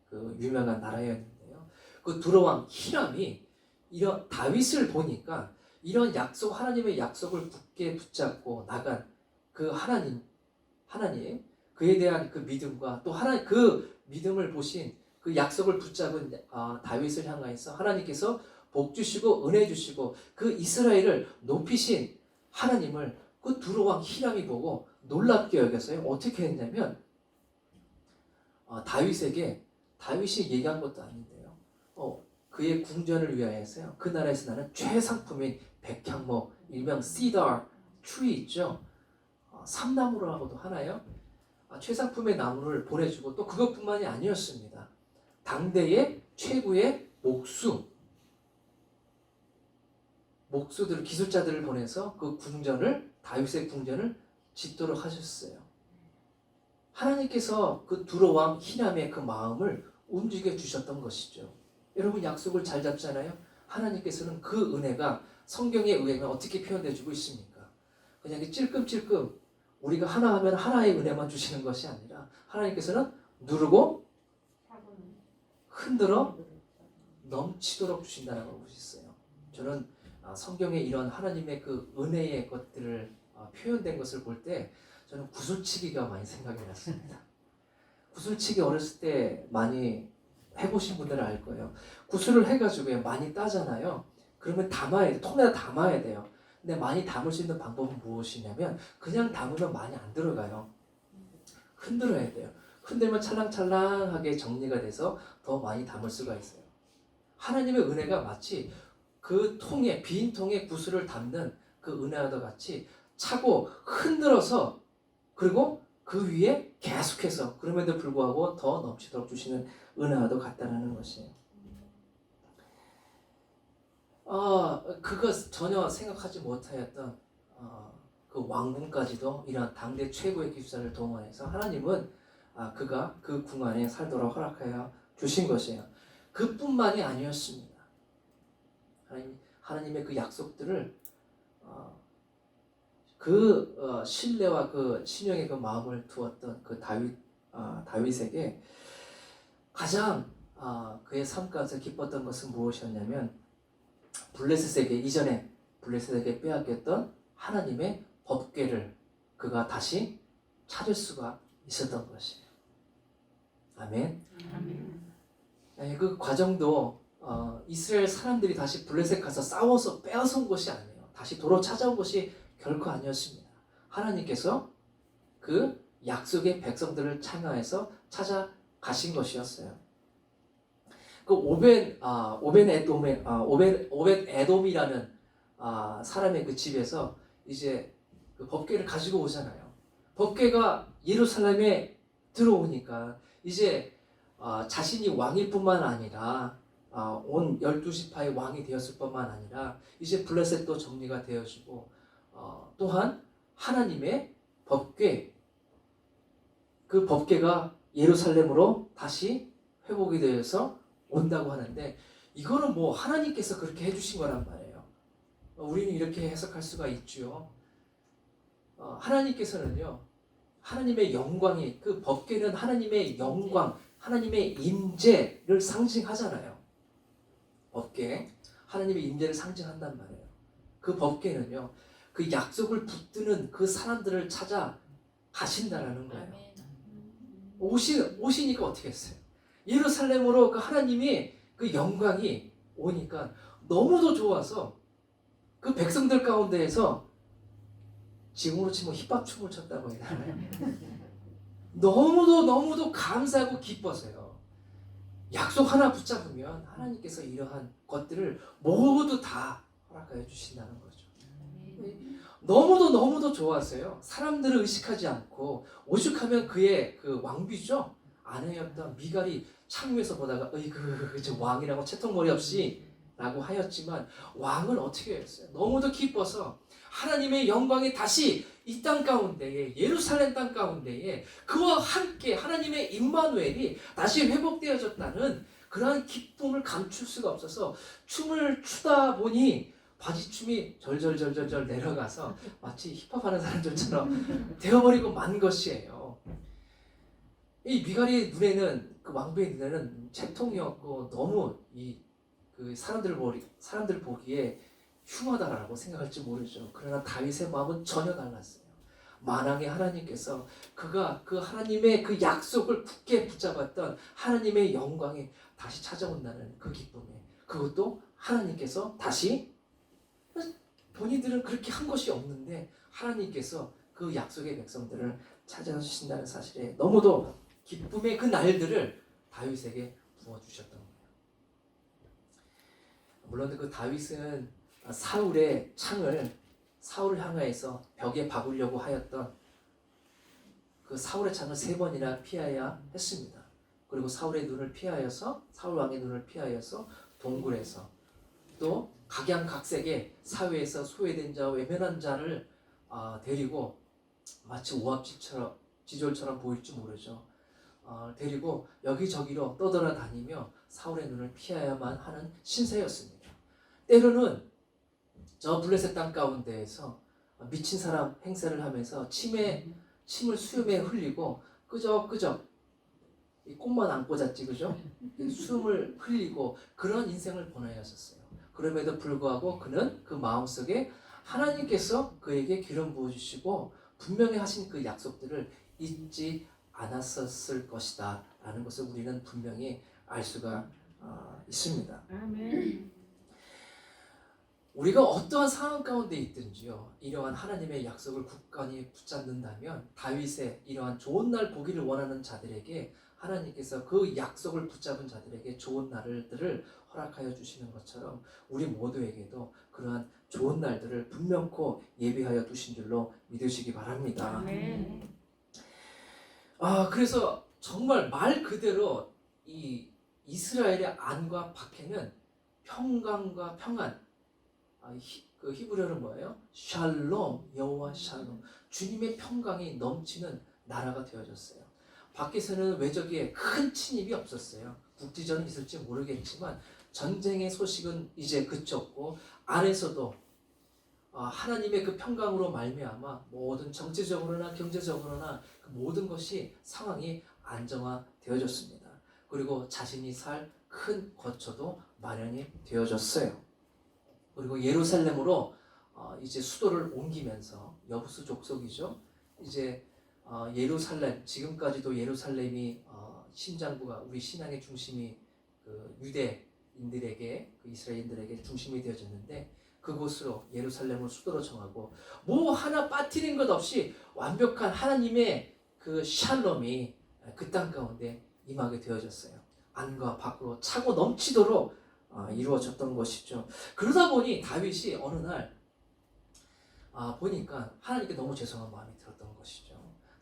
그 유명한 나라였는데요. 그 두로 왕 히람이 이런 다윗을 보니까 이런 하나님의 약속을 굳게 붙잡고 나간 그 하나님, 그에 대한 그 믿음과 또 그 믿음을 보신 그 약속을 붙잡은 다윗을 향하여서 하나님께서 복 주시고 은혜 주시고 그 이스라엘을 높이신 하나님을 그 두로 왕 히람이 보고 놀랍게 여겼어요. 어떻게 했냐면 다윗이 얘기한 것도 아닌데요. 그의 궁전을 위하여서요. 그 나라에서 나는 최상품인 백향목, 일명 cedar tree 있죠. 삼나무라고도 하나요? 최상품의 나무를 보내주고 또 그것뿐만이 아니었습니다. 당대의 최고의 목수들, 기술자들을 보내서 그 다윗의 궁전을 짓도록 하셨어요. 하나님께서 그 두로 왕 히람의 그 마음을 움직여 주셨던 것이죠. 여러분, 약속을 잘 잡잖아요. 하나님께서는 그 은혜가 성경에 의하면 어떻게 표현되어주고 있습니까? 그냥 찔끔찔끔 우리가 하나 하면 하나의 은혜만 주시는 것이 아니라 하나님께서는 누르고 흔들어 넘치도록 주신다는 걸 보셨어요. 저는 성경에 이런 하나님의 그 은혜의 것들을 표현된 것을 볼 때 저는 구슬치기가 많이 생각이 났습니다. 구슬치기 어렸을 때 많이 해보신 분들은 알 거예요. 구슬을 해가지고 많이 따잖아요. 그러면 통에다 담아야 돼요. 근데 많이 담을 수 있는 방법은 무엇이냐면 그냥 담으면 많이 안 들어가요. 흔들어야 돼요. 흔들면 찰랑찰랑하게 정리가 돼서 더 많이 담을 수가 있어요. 하나님의 은혜가 마치 그 통에, 빈 통에 구슬을 담는 그 은혜와도 같이 차고 흔들어서, 그리고 그 위에 계속해서, 그럼에도 불구하고 더 넘치도록 주시는 은혜와도 같다는 것이에요. 그거 전혀 생각하지 못하였던 그 왕궁까지도 이러한 당대 최고의 기술자를 동원해서 하나님은 그가 그 궁 안에 살도록 허락하여 주신 것이에요. 그뿐만이 아니었습니다. 하나님의 그 약속들을 신뢰와 그 신령의 그 마음을 두었던 그 다윗에게 가장 그의 삶 가운데 기뻤던 것은 무엇이었냐면, 이전에 블레셋에게 빼앗겼던 하나님의 법궤를 그가 다시 찾을 수가 있었던 것이에요. 아멘. 그 과정도 이스라엘 사람들이 다시 블레셋 가서 싸워서 빼앗은 것이 아니에요. 다시 도로 찾아온 것이 결코 아니었습니다. 하나님께서 그 약속의 백성들을 창하해서 찾아가신 것이었어요. 그 오벤 에돔이라는 사람의 그 집에서 이제 그 법궤를 가지고 오잖아요. 법궤가 예루살렘에 들어오니까 이제 자신이 왕일 뿐만 아니라 온 12지파의 왕이 되었을 뿐만 아니라 이제 블레셋도 정리가 되어지고 또한 하나님의 법궤, 그 법궤가 예루살렘으로 다시 회복이 되어서 온다고 하는데, 이거는 뭐 하나님께서 그렇게 해주신 거란 말이에요. 우리는 이렇게 해석할 수가 있죠. 하나님께서는요, 하나님의 영광이, 그 법궤는 하나님의 영광, 하나님의 임재를 상징하잖아요. 법궤, 하나님의 임재를 상징한단 말이에요. 그 법궤는요, 그 약속을 붙드는 그 사람들을 찾아 가신다라는 거예요. 오시니까 어떻게 했어요? 예루살렘으로 그 하나님이 그 영광이 오니까 너무도 좋아서 그 백성들 가운데에서 지금으로 치면 힙합춤을 췄다고 해야 되나요? 너무도 감사하고 기뻐서요. 약속 하나 붙잡으면 하나님께서 이러한 것들을 모두 다 허락하여 주신다는 거죠. 너무도 좋았어요. 사람들을 의식하지 않고, 오죽하면 그의 그 왕비죠, 아내였던 미갈이 창위에서 보다가 어이구 저 왕이라고 채통머리 없이 라고 하였지만, 왕은 어떻게 했어요? 너무도 기뻐서 하나님의 영광이 다시 이 땅 가운데에, 예루살렘 땅 가운데에 그와 함께 하나님의 임마누엘이 다시 회복되어졌다는 그러한 기쁨을 감출 수가 없어서 춤을 추다 보니 바지춤이 절절절절 내려가서 마치 힙합하는 사람들처럼 되어버리고 만 것이에요. 이 미갈의 눈에는, 그 왕비의 눈에는 채통이었고 너무 그 사람들 보기에 흉하다라고 생각할지 모르죠. 그러나 다윗의 마음은 전혀 달랐어요. 만왕의 하나님께서 그가 그 하나님의 그 약속을 굳게 붙잡았던 하나님의 영광이 다시 찾아온다는 그 기쁨에, 그것도 하나님께서 다시, 본인들은 그렇게 한 것이 없는데 하나님께서 그 약속의 백성들을 찾아주신다는 사실에 너무도 기쁨의 그 날들을 다윗에게 부어주셨던 거예요. 물론 그 다윗은 사울의 사울을 향하여서 벽에 박으려고 하였던 그 사울의 창을 3번이나 피하여야 했습니다. 그리고 사울 왕의 눈을 피하여서 동굴에서, 또 각양각색의 사회에서 소외된 자와 외면한 자를 데리고, 마치 오합지졸처럼 보일지 모르죠. 데리고 여기저기로 떠돌아다니며 사울의 눈을 피해야만 하는 신세였습니다. 때로는 저 블레셋 땅 가운데에서 미친 사람 행세를 하면서 침을 수염에 흘리고 끄적끄적 이 꽃만 안고 잤지, 그죠? 숨을 흘리고 그런 인생을 보내었었어요. 그럼에도 불구하고 그는 그 마음속에 하나님께서 그에게 기름 부어주시고 분명히 하신 그 약속들을 잊지 않았었을 것이다 라는 것을 우리는 분명히 알 수가 있습니다. 아멘. 우리가 어떠한 상황 가운데 있든지요, 이러한 하나님의 약속을 굳건히 붙잡는다면 다윗의 이러한 좋은 날 보기를 원하는 자들에게 하나님께서 그 약속을 붙잡은 자들에게 좋은 날들을 허락하여 주시는 것처럼 우리 모두에게도 그러한 좋은 날들을 분명코 예비하여 두신 줄로 믿으시기 바랍니다. 그래서 정말 말 그대로 이 이스라엘의 안과 박해는 평강과 평안, 그 히브리어는 뭐예요? 샬롬, 여호와 샬롬, 주님의 평강이 넘치는 나라가 되어졌어요. 밖에서는 외적의 큰 침입이 없었어요. 국지전은 있을지 모르겠지만 전쟁의 소식은 이제 그쳤고, 안에서도 하나님의 그 평강으로 말미암아 모든 정치적으로나 경제적으로나 그 모든 것이 상황이 안정화되어졌습니다. 그리고 자신이 살 큰 거처도 마련이 되어졌어요. 그리고 예루살렘으로 이제 수도를 옮기면서, 여부수 족속이죠. 이제 예루살렘, 지금까지도 예루살렘이 심장부가, 우리 신앙의 중심이 그 유대인들에게, 그 이스라엘인들에게 중심이 되어졌는데, 그곳으로 예루살렘을 수도로 정하고 뭐 하나 빠뜨린 것 없이 완벽한 하나님의 그 샬롬이 그 땅 가운데 임하게 되어졌어요. 안과 밖으로 차고 넘치도록 이루어졌던 것이죠. 그러다 보니 다윗이 어느 날 보니까 하나님께 너무 죄송한 마음이 들었던 것이죠.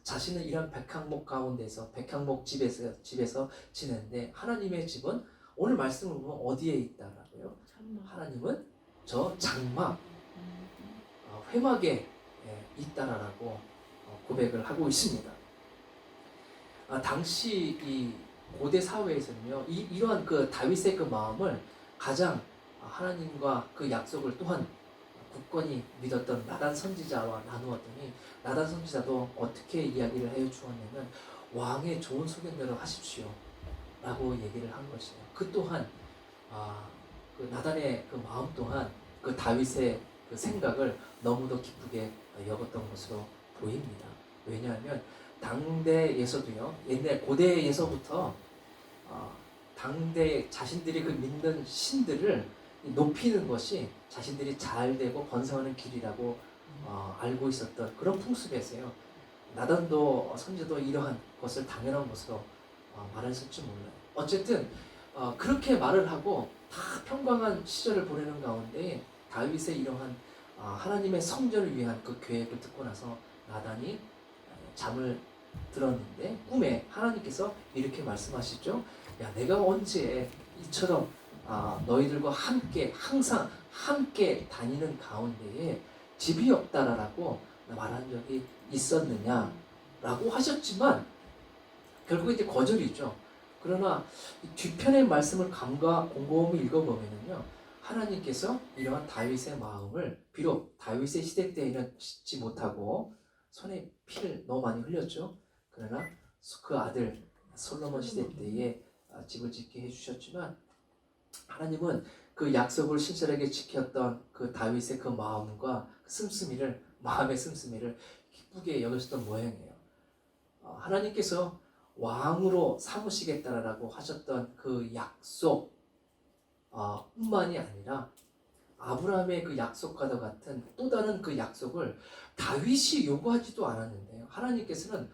자신은 이런 백향목 가운데서, 백향목 집에서 지내는데 하나님의 집은 오늘 말씀을 보면 어디에 있다라고요? 하나님은 저 장막, 회막에 있다라고 고백을 하고 있습니다. 당시 이 고대 사회에서는요, 이러한 그 다윗의 그 마음을 가장 하나님과 그 약속을 또한 굳건히 믿었던 나단 선지자와 나누었더니, 나단 선지자도 어떻게 이야기를 해 주었냐면, 왕의 좋은 소견대로 하십시오 라고 얘기를 한 것이에요. 그 또한 그 나단의 그 마음 또한 그 다윗의 그 생각을 너무도 기쁘게 여겼던 것으로 보입니다. 왜냐하면 당대에서도요, 옛날 고대에서부터 당대 자신들이 그 믿는 신들을 높이는 것이 자신들이 잘 되고 번성하는 길이라고 알고 있었던 그런 풍습에서요, 나단도 선지도 이러한 것을 당연한 것으로 말했을지 몰라요. 어쨌든 그렇게 말을 하고 다 평강한 시절을 보내는 가운데 다윗의 이러한 하나님의 성전을 위한 그 계획을 듣고 나서 나단이 잠을 들었는데 꿈에 하나님께서 이렇게 말씀하시죠. 야, 내가 언제 이처럼 너희들과 함께 항상 함께 다니는 가운데에 집이 없다라고 말한 적이 있었느냐라고 하셨지만 결국 이제 거절이죠. 그러나 뒤편의 말씀을 감과 곰곰이 읽어보면요, 하나님께서 이러한 다윗의 마음을, 비록 다윗의 시대 때에는 짓지 못하고 손에 피를 너무 많이 흘렸죠. 그러나 그 아들 솔로몬 시대 때에 집을 짓게 해주셨지만, 하나님은 그 약속을 신실하게 지켰던 그 다윗의 그 마음과 마음의 씀씀이를 기쁘게 여기셨던 모양이에요. 하나님께서 왕으로 삼으시겠다라고 하셨던 그 약속 뿐만이 아니라 아브라함의 그 약속과도 같은 또 다른 그 약속을 다윗이 요구하지도 않았는데요, 하나님께서는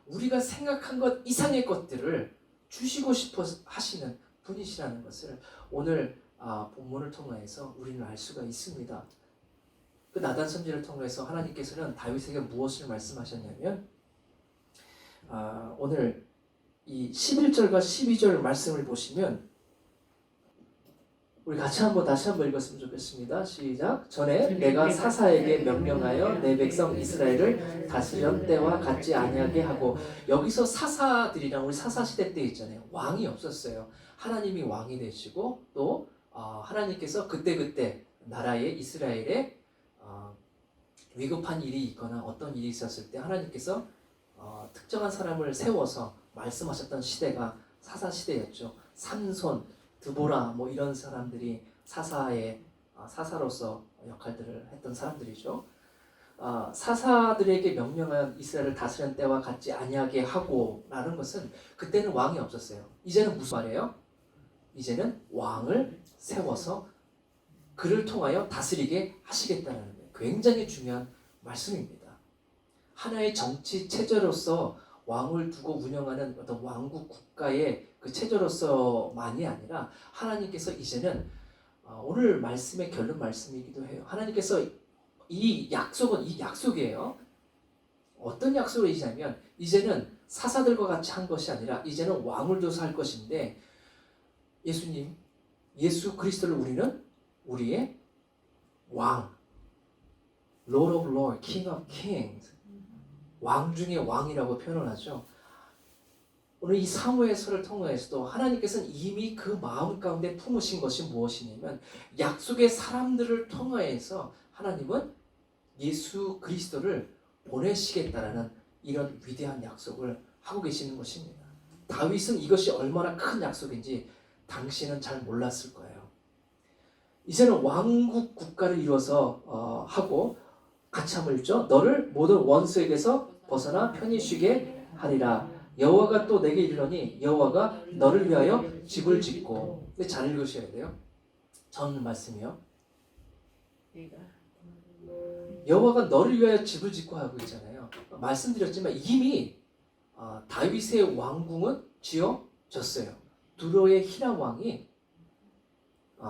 우리가 생각한 것 이상의 것들을 주시고 싶어 하시는 분이시라는 것을 오늘 본문을 통해서 우리는 알 수가 있습니다. 그 나단 선지를 통해서 하나님께서는 다윗에게 무엇을 말씀하셨냐면, 오늘 이 11절과 12절 말씀을 보시면, 우리 다시 한번 읽었으면 좋겠습니다. 시작. 전에 내가 사사에게 명령하여 내 백성 이스라엘을 다스리던 때와 같지 아니하게 하고, 여기서 사사들이랑 우리 사사 시대 때 있잖아요. 왕이 없었어요. 하나님이 왕이 되시고 또 하나님께서 그때 나라에 이스라엘에 위급한 일이 있거나 어떤 일이 있었을 때 하나님께서 특정한 사람을 세워서 말씀하셨던 시대가 사사 시대였죠. 삼손, 드보라 뭐 이런 사람들이 사사로서 역할들을 했던 사람들이죠. 사사들에게 명령한 이스라엘을 다스리는 때와 같지 아니하게 하고 라는 것은, 그때는 왕이 없었어요. 이제는 무슨 말이에요? 이제는 왕을 세워서 그를 통하여 다스리게 하시겠다는 거예요. 굉장히 중요한 말씀입니다. 하나의 정치 체제로서 왕을 두고 운영하는 어떤 왕국 국가의 그 체제로서만이 아니라 하나님께서 이제는 오늘 말씀의 결론 말씀이기도 해요. 하나님께서 이 약속이에요. 어떤 약속이냐면 이제는 사사들과 같이 한 것이 아니라 이제는 왕을 둬서 할 것인데 예수 그리스도를 우리는 우리의 왕, Lord of Lords, King of Kings, 왕 중의 왕이라고 표현을 하죠. 오늘 이 사무엘서를 통해서도 하나님께서는 이미 그 마음 가운데 품으신 것이 무엇이냐면 약속의 사람들을 통하여서 하나님은 예수 그리스도를 보내시겠다라는 이런 위대한 약속을 하고 계시는 것입니다. 다윗은 이것이 얼마나 큰 약속인지 당시는 잘 몰랐을 거예요. 이제는 왕국 국가를 이루어서 하고 같이 한번 읽죠. 너를 모든 원수에게서 벗어나 편히 쉬게 하리라. 여호와가 또 내게 이르노니 여호와가 너를 위하여 집을 짓고. 잘 읽으셔야 돼요. 전 말씀이요. 여호와가 너를 위하여 집을 짓고 하고 있잖아요. 말씀드렸지만 이미 다윗의 왕궁은 지어졌어요. 두로의 히람 왕이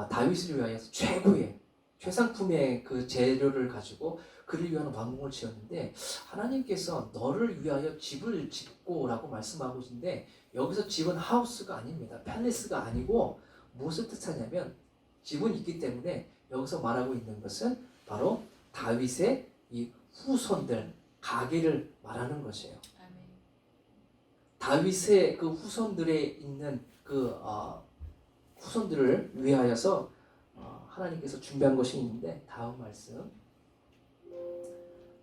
다윗을 위하여서 최고의 최상품의 그 재료를 가지고 그를 위한 왕궁을 지었는데 하나님께서 너를 위하여 집을 짓고라고 말씀하고 있는데 여기서 집은 하우스가 아닙니다. 팰리스가 아니고 무엇을 뜻하냐면 집은 있기 때문에 여기서 말하고 있는 것은 바로 다윗의 이 후손들 가계를 말하는 것이에요. 다윗의 그 후손들에 있는 그 후손들을 위하여서 하나님께서 준비한 것이 있는데 다음 말씀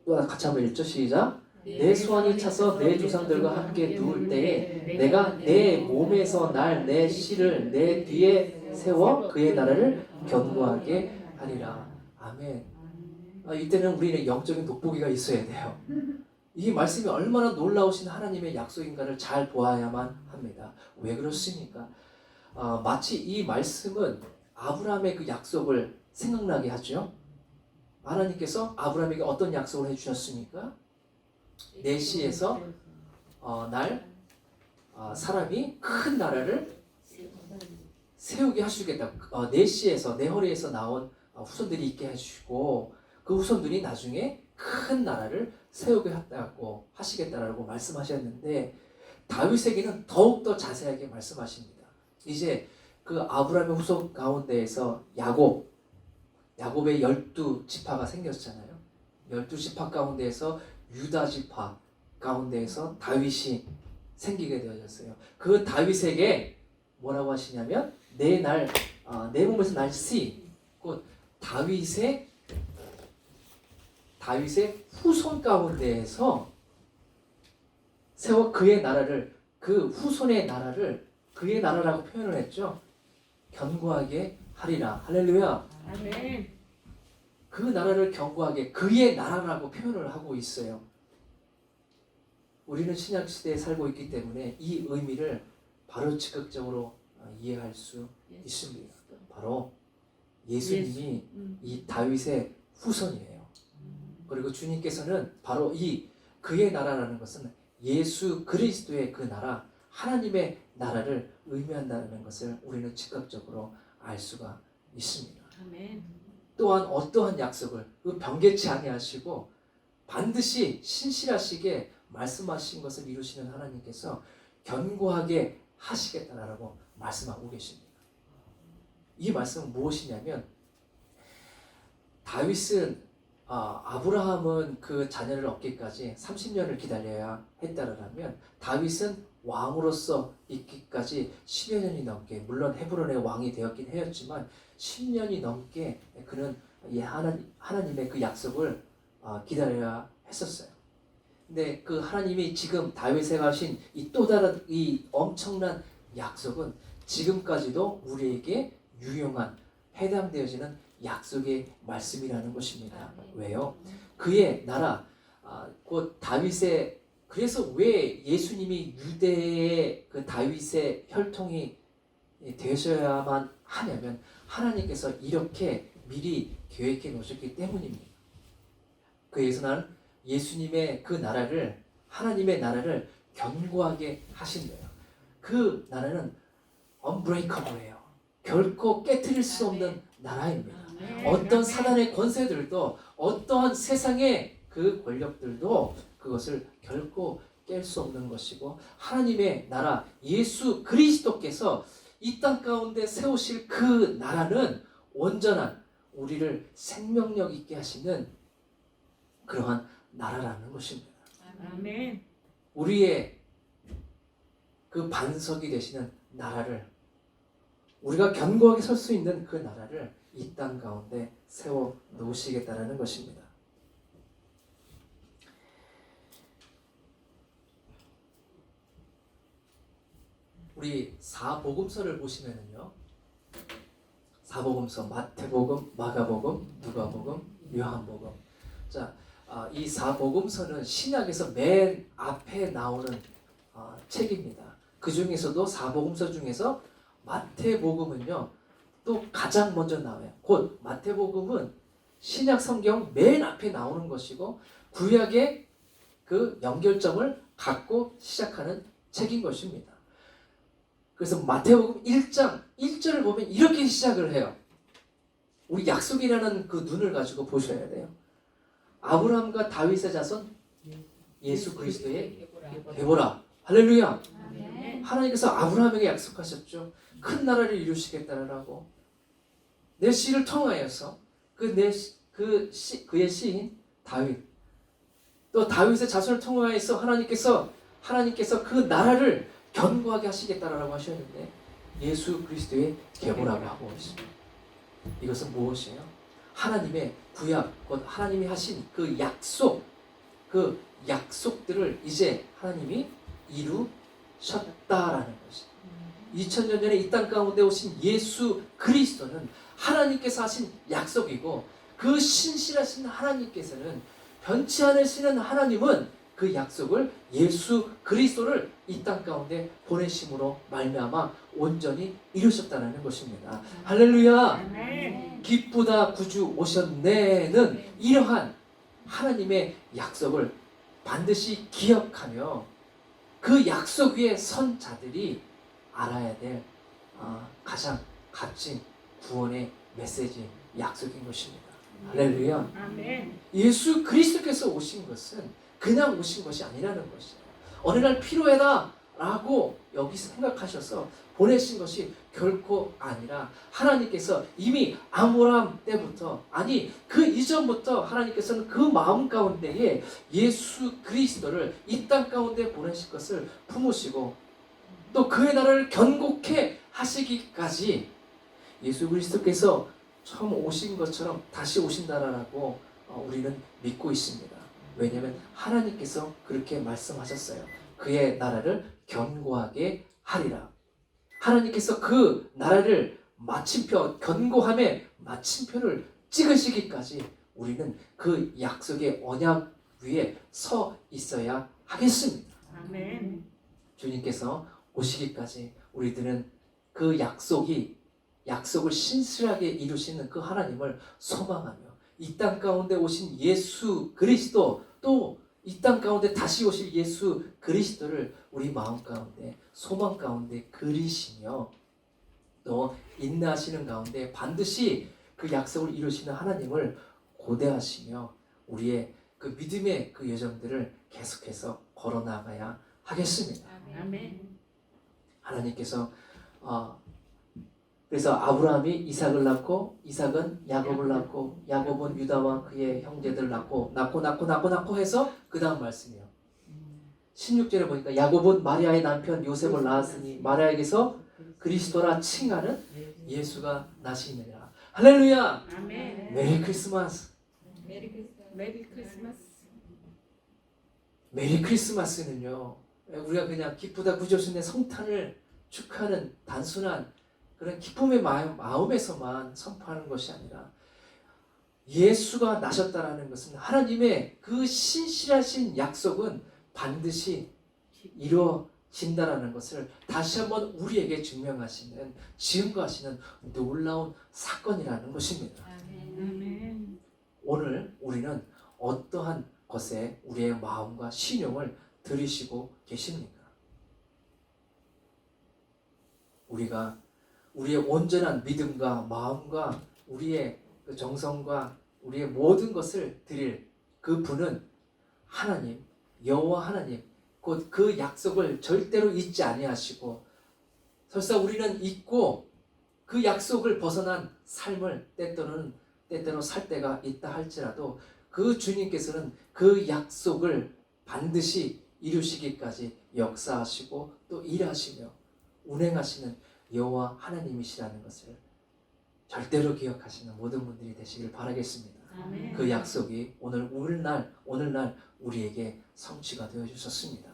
또 같이 한번 읽죠. 시작. 내 소원이 차서 내 조상들과 함께 누울 때에 내가 내 몸에서 날 내 씨를 내 뒤에 세워 그의 나라를 견고하게 하리라. 아멘. 이때는 우리는 영적인 돋보기가 있어야 돼요. 이 말씀이 얼마나 놀라우신 하나님의 약속인가를 잘 보아야만 합니다. 왜 그렇습니까? 마치 이 말씀은 아브라함의 그 약속을 생각나게 하죠. 하나님께서 아브라함에게 어떤 약속을 해주셨습니까? 내 씨에서 사람이 큰 나라를 세우게 하시겠다. 내 씨에서 내 허리에서 나온 후손들이 있게 해주시고 그 후손들이 나중에 큰 나라를 세우게 했다고 하시겠다라고 말씀하셨는데 다윗에게는 더욱더 자세하게 말씀하십니다. 이제 그 아브라함의 후손 가운데에서 야곱의 12지파가 생겼잖아요. 12지파 가운데에서 유다 지파 가운데에서 다윗이 생기게 되어졌어요. 그 다윗에게 뭐라고 하시냐면 내 몸에서 날 씨, 곧 다윗의 후손 가운데에서 세워 그의 나라를 그 후손의 나라를 그의 나라라고 표현을 했죠. 견고하게 하리라. 할렐루야. 아멘. 그 나라를 견고하게 그의 나라라고 표현을 하고 있어요. 우리는 신약 시대에 살고 있기 때문에 이 의미를 바로 즉각적으로 이해할 수 있습니다. 바로 예수님이 이 다윗의 후손이에요. 그리고 주님께서는 바로 이 그의 나라라는 것은 예수 그리스도의 그 나라, 하나님의 나라를 의미한다는 것을 우리는 즉각적으로 알 수가 있습니다. 아멘. 또한 어떠한 약속을 변개치 아니하시고 반드시 신실하시게 말씀하신 것을 이루시는 하나님께서 견고하게 하시겠다라고 말씀하고 계십니다. 이 말씀은 무엇이냐면 아브라함은 그 자녀를 얻기까지 30년을 기다려야 했다라면 다윗은 왕으로서 있기까지 10여 년이 넘게, 물론 헤브론의 왕이 되었긴 하였지만 10년이 넘게 그는 하나님의 그 약속을 기다려야 했었어요. 근데 그 하나님이 지금 다윗에게 하신 이 또 다른 이 엄청난 약속은 지금까지도 우리에게 유용한, 해당되어지는 약속의 말씀이라는 것입니다. 왜요? 그의 나라, 곧 다윗의, 그래서 왜 예수님이 유대의 그 다윗의 혈통이 되셔야만 하냐면 하나님께서 이렇게 미리 계획해 놓으셨기 때문입니다. 그래서 나는 예수님의 그 나라를, 하나님의 나라를 견고하게 하신대요. 그 나라는 unbreakable예요. 결코 깨트릴 수 없는 나라입니다. 어떤 사단의 권세들도, 어떠한 세상의 그 권력들도 그것을 결코 깰 수 없는 것이고, 하나님의 나라 예수 그리스도께서 이 땅 가운데 세우실 그 나라는 온전한, 우리를 생명력 있게 하시는 그러한 나라라는 것입니다. 아멘. 우리의 그 반석이 되시는 나라를, 우리가 견고하게 설 수 있는 그 나라를 이 땅 가운데 세워 놓으시겠다는 것입니다. 우리 사복음서를 보시면은요, 사복음서 마태복음, 마가복음, 누가복음, 요한복음. 자, 이 사복음서는 신약에서 맨 앞에 나오는 책입니다. 그 중에서도 사복음서 중에서 마태복음은요, 또 가장 먼저 나와요. 곧 마태복음은 신약 성경 맨 앞에 나오는 것이고, 구약의 그 연결점을 갖고 시작하는 책인 것입니다. 그래서 마태복음 1장 1절을 보면 이렇게 시작을 해요. 우리 약속이라는 그 눈을 가지고 보셔야 돼요. 아브라함과 다윗의 자손 예수 그리스도의 계보라. 할렐루야. 하나님께서 아브라함에게 약속하셨죠. 큰 나라를 이루시겠다라고. 내 씨를 통하여서 그의 씨인 다윗, 또 다윗의 자손을 통하여서 하나님께서 그 나라를 견고하게 하시겠다라고 하셨는데, 예수 그리스도의 계보라고 하고 있습니다. 이것은 무엇이에요? 하나님의 구약, 곧 하나님이 하신 그 약속들을 이제 하나님이 이루셨다라는 것입니다. 2000년 전에 이 땅 가운데 오신 예수 그리스도는 하나님께서 하신 약속이고, 그 신실하신 하나님께서는, 변치 않으시는 하나님은 그 약속을, 예수 그리스도를 이 땅 가운데 보내심으로 말미암아 온전히 이루셨다는 것입니다. 할렐루야. 기쁘다 구주 오셨네는 이러한 하나님의 약속을 반드시 기억하며 그 약속 위에 선 자들이 알아야 될 가장 값진 구원의 메시지, 약속인 것입니다. 할렐루야. 예수 그리스도께서 오신 것은 그냥 오신 것이 아니라는 것이에요. 어느 날 필요하다 라고 여기 생각하셔서 보내신 것이 결코 아니라, 하나님께서 이미 아브라함 때부터, 아니 그 이전부터 하나님께서는 그 마음 가운데에 예수 그리스도를 이 땅 가운데 보내실 것을 품으시고, 또 그의 나라를 견고케 하시기까지 예수 그리스도께서 처음 오신 것처럼 다시 오신다라고 우리는 믿고 있습니다. 왜냐하면 하나님께서 그렇게 말씀하셨어요. 그의 나라를 견고하게 하리라. 하나님께서 그 나라를 견고함의 마침표를 찍으시기까지 우리는 그 약속의 언약 위에 서 있어야 하겠습니다. 아멘. 주님께서 오시기까지 우리들은 그 약속을 신실하게 이루시는 그 하나님을 소망하며, 이 땅 가운데 오신 예수 그리스도, 또 이 땅 가운데 다시 오실 예수 그리스도를 우리 마음 가운데, 소망 가운데 그리시며, 또 인내하시는 가운데 반드시 그 약속을 이루시는 하나님을 고대하시며 우리의 그 믿음의 그 여정들을 계속해서 걸어나가야 하겠습니다. 아멘. 하나님께서 그래서 아브라함이 이삭을 낳고, 이삭은 야곱을 낳고, 야곱은 유다와 그의 형제들을 낳고 해서 그 다음 말씀이에요. 16절에 보니까 야곱은 마리아의 남편 요셉을 낳았으니 마리아에게서 그리스도라 칭하는 예수가 나시느니라. 할렐루야. 아멘. 메리 크리스마스. 메리 크리스마스. 메리 크리스마스는요, 우리가 그냥 기쁘다 구주오신의 성탄을 축하하는 단순한 그런 기쁨의 마음에서만 선포하는 것이 아니라, 예수가 나셨다라는 것은 하나님의 그 신실하신 약속은 반드시 이루어진다라는 것을 다시 한번 우리에게 증명하시는, 증거하시는 놀라운 사건이라는 것입니다. 우리는 어떠한 것에 우리의 마음과 신용을 들이시고 계십니까? 우리가 우리의 온전한 믿음과 마음과 우리의 그 정성과 우리의 모든 것을 드릴 그 분은 하나님, 여호와 하나님, 곧 그 약속을 절대로 잊지 아니하시고, 설사 우리는 잊고 그 약속을 벗어난 삶을 때때로 살 때가 있다 할지라도 그 주님께서는 그 약속을 반드시 이루시기까지 역사하시고 또 일하시며 운행하시는 여호와 하나님이시라는 것을 절대로 기억하시는 모든 분들이 되시길 바라겠습니다. 아멘. 그 약속이 오늘날 우리에게 성취가 되어 주셨습니다.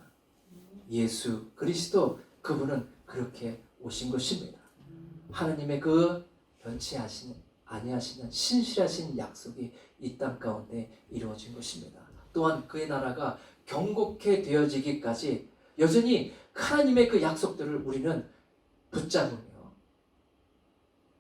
예수 그리스도, 그분은 그렇게 오신 것입니다. 하나님의 그 변치 아니하시는 신실하신 약속이 이 땅 가운데 이루어진 것입니다. 또한 그의 나라가 경고케 되어지기까지 여전히 하나님의 그 약속들을 우리는 붙잡으며,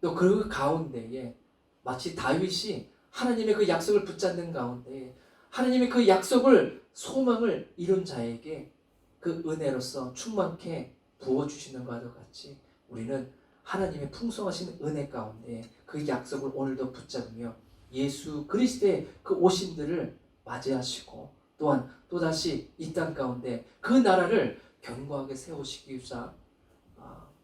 또 그 가운데에 마치 다윗이 하나님의 그 약속을 붙잡는 가운데 하나님의 그 약속을, 소망을 이룬 자에게 그 은혜로서 충만케 부어주시는 것과 같이 우리는 하나님의 풍성하신 은혜 가운데 그 약속을 오늘도 붙잡으며 예수 그리스도의 그 오심들을 맞이하시고, 또한 또다시 이 땅 가운데 그 나라를 견고하게 세우시기 위해서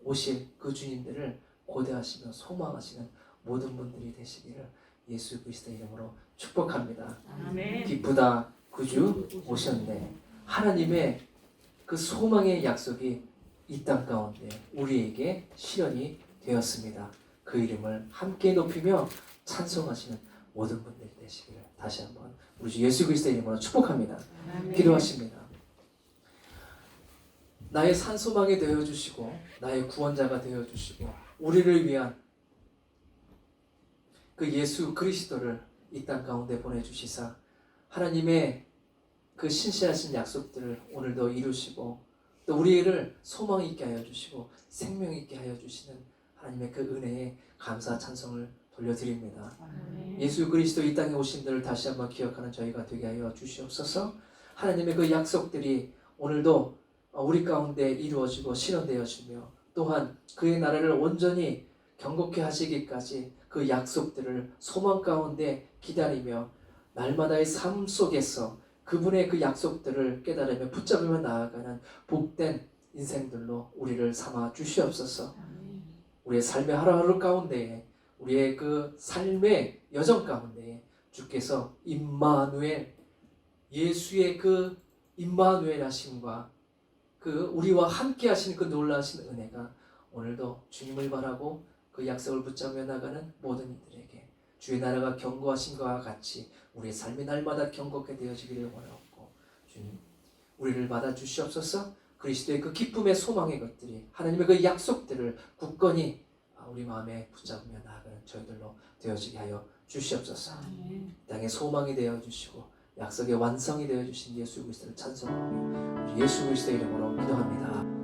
오실 그 주님들을 고대하시며 소망하시는 모든 분들이 되시기를 예수 그리스도의 이름으로 축복합니다. 아멘. 기쁘다, 구주 오셨네. 하나님의 그 소망의 약속이 이 땅 가운데 우리에게 실현이 되었습니다. 그 이름을 함께 높이며 찬송하시는 모든 분들이 되시기를 다시 한번 우리 주 예수 그리스도의 이름으로 축복합니다. 아멘. 기도하십니다. 나의 산소망이 되어주시고 나의 구원자가 되어주시고 우리를 위한 그 예수 그리스도를 이 땅 가운데 보내주시사 하나님의 그 신실하신 약속들을 오늘도 이루시고 또 우리를 소망 있게 하여 주시고 생명 있게 하여 주시는 하나님의 그 은혜에 감사 찬송을 돌려드립니다. 아멘. 예수 그리스도 이 땅에 오신 것을 다시 한번 기억하는 저희가 되게 하여 주시옵소서. 하나님의 그 약속들이 오늘도 우리 가운데 이루어지고 실현되어지며, 또한 그의 나라를 온전히 경고케 하시기까지 그 약속들을 소망 가운데 기다리며 날마다의 삶 속에서 그분의 그 약속들을 깨달으며 붙잡으며 나아가는 복된 인생들로 우리를 삼아 주시옵소서. 우리의 삶의 하루하루 가운데에, 우리의 그 삶의 여정 가운데에 주께서 임마누엘, 예수의 그 임마누엘 하심과 그 우리와 함께 하시는 그 놀라우신 은혜가 오늘도 주님을 바라고 그 약속을 붙잡며 나가는 모든 이들에게 주의 나라가 견고하신 것과 같이 우리의 삶이 날마다 견고하게 되어지기를 원하옵고, 주님 우리를 받아 주시옵소서. 그리스도의 그 기쁨의 소망의 것들이, 하나님의 그 약속들을 굳건히 우리 마음에 붙잡으며 나아가는 저희들로 되어지게 하여 주시옵소서. 땅의 소망이 되어 주시고 약속의 완성이 되어 주신 예수 그리스도를 찬송하며 예수 그리스도의 이름으로 기도합니다.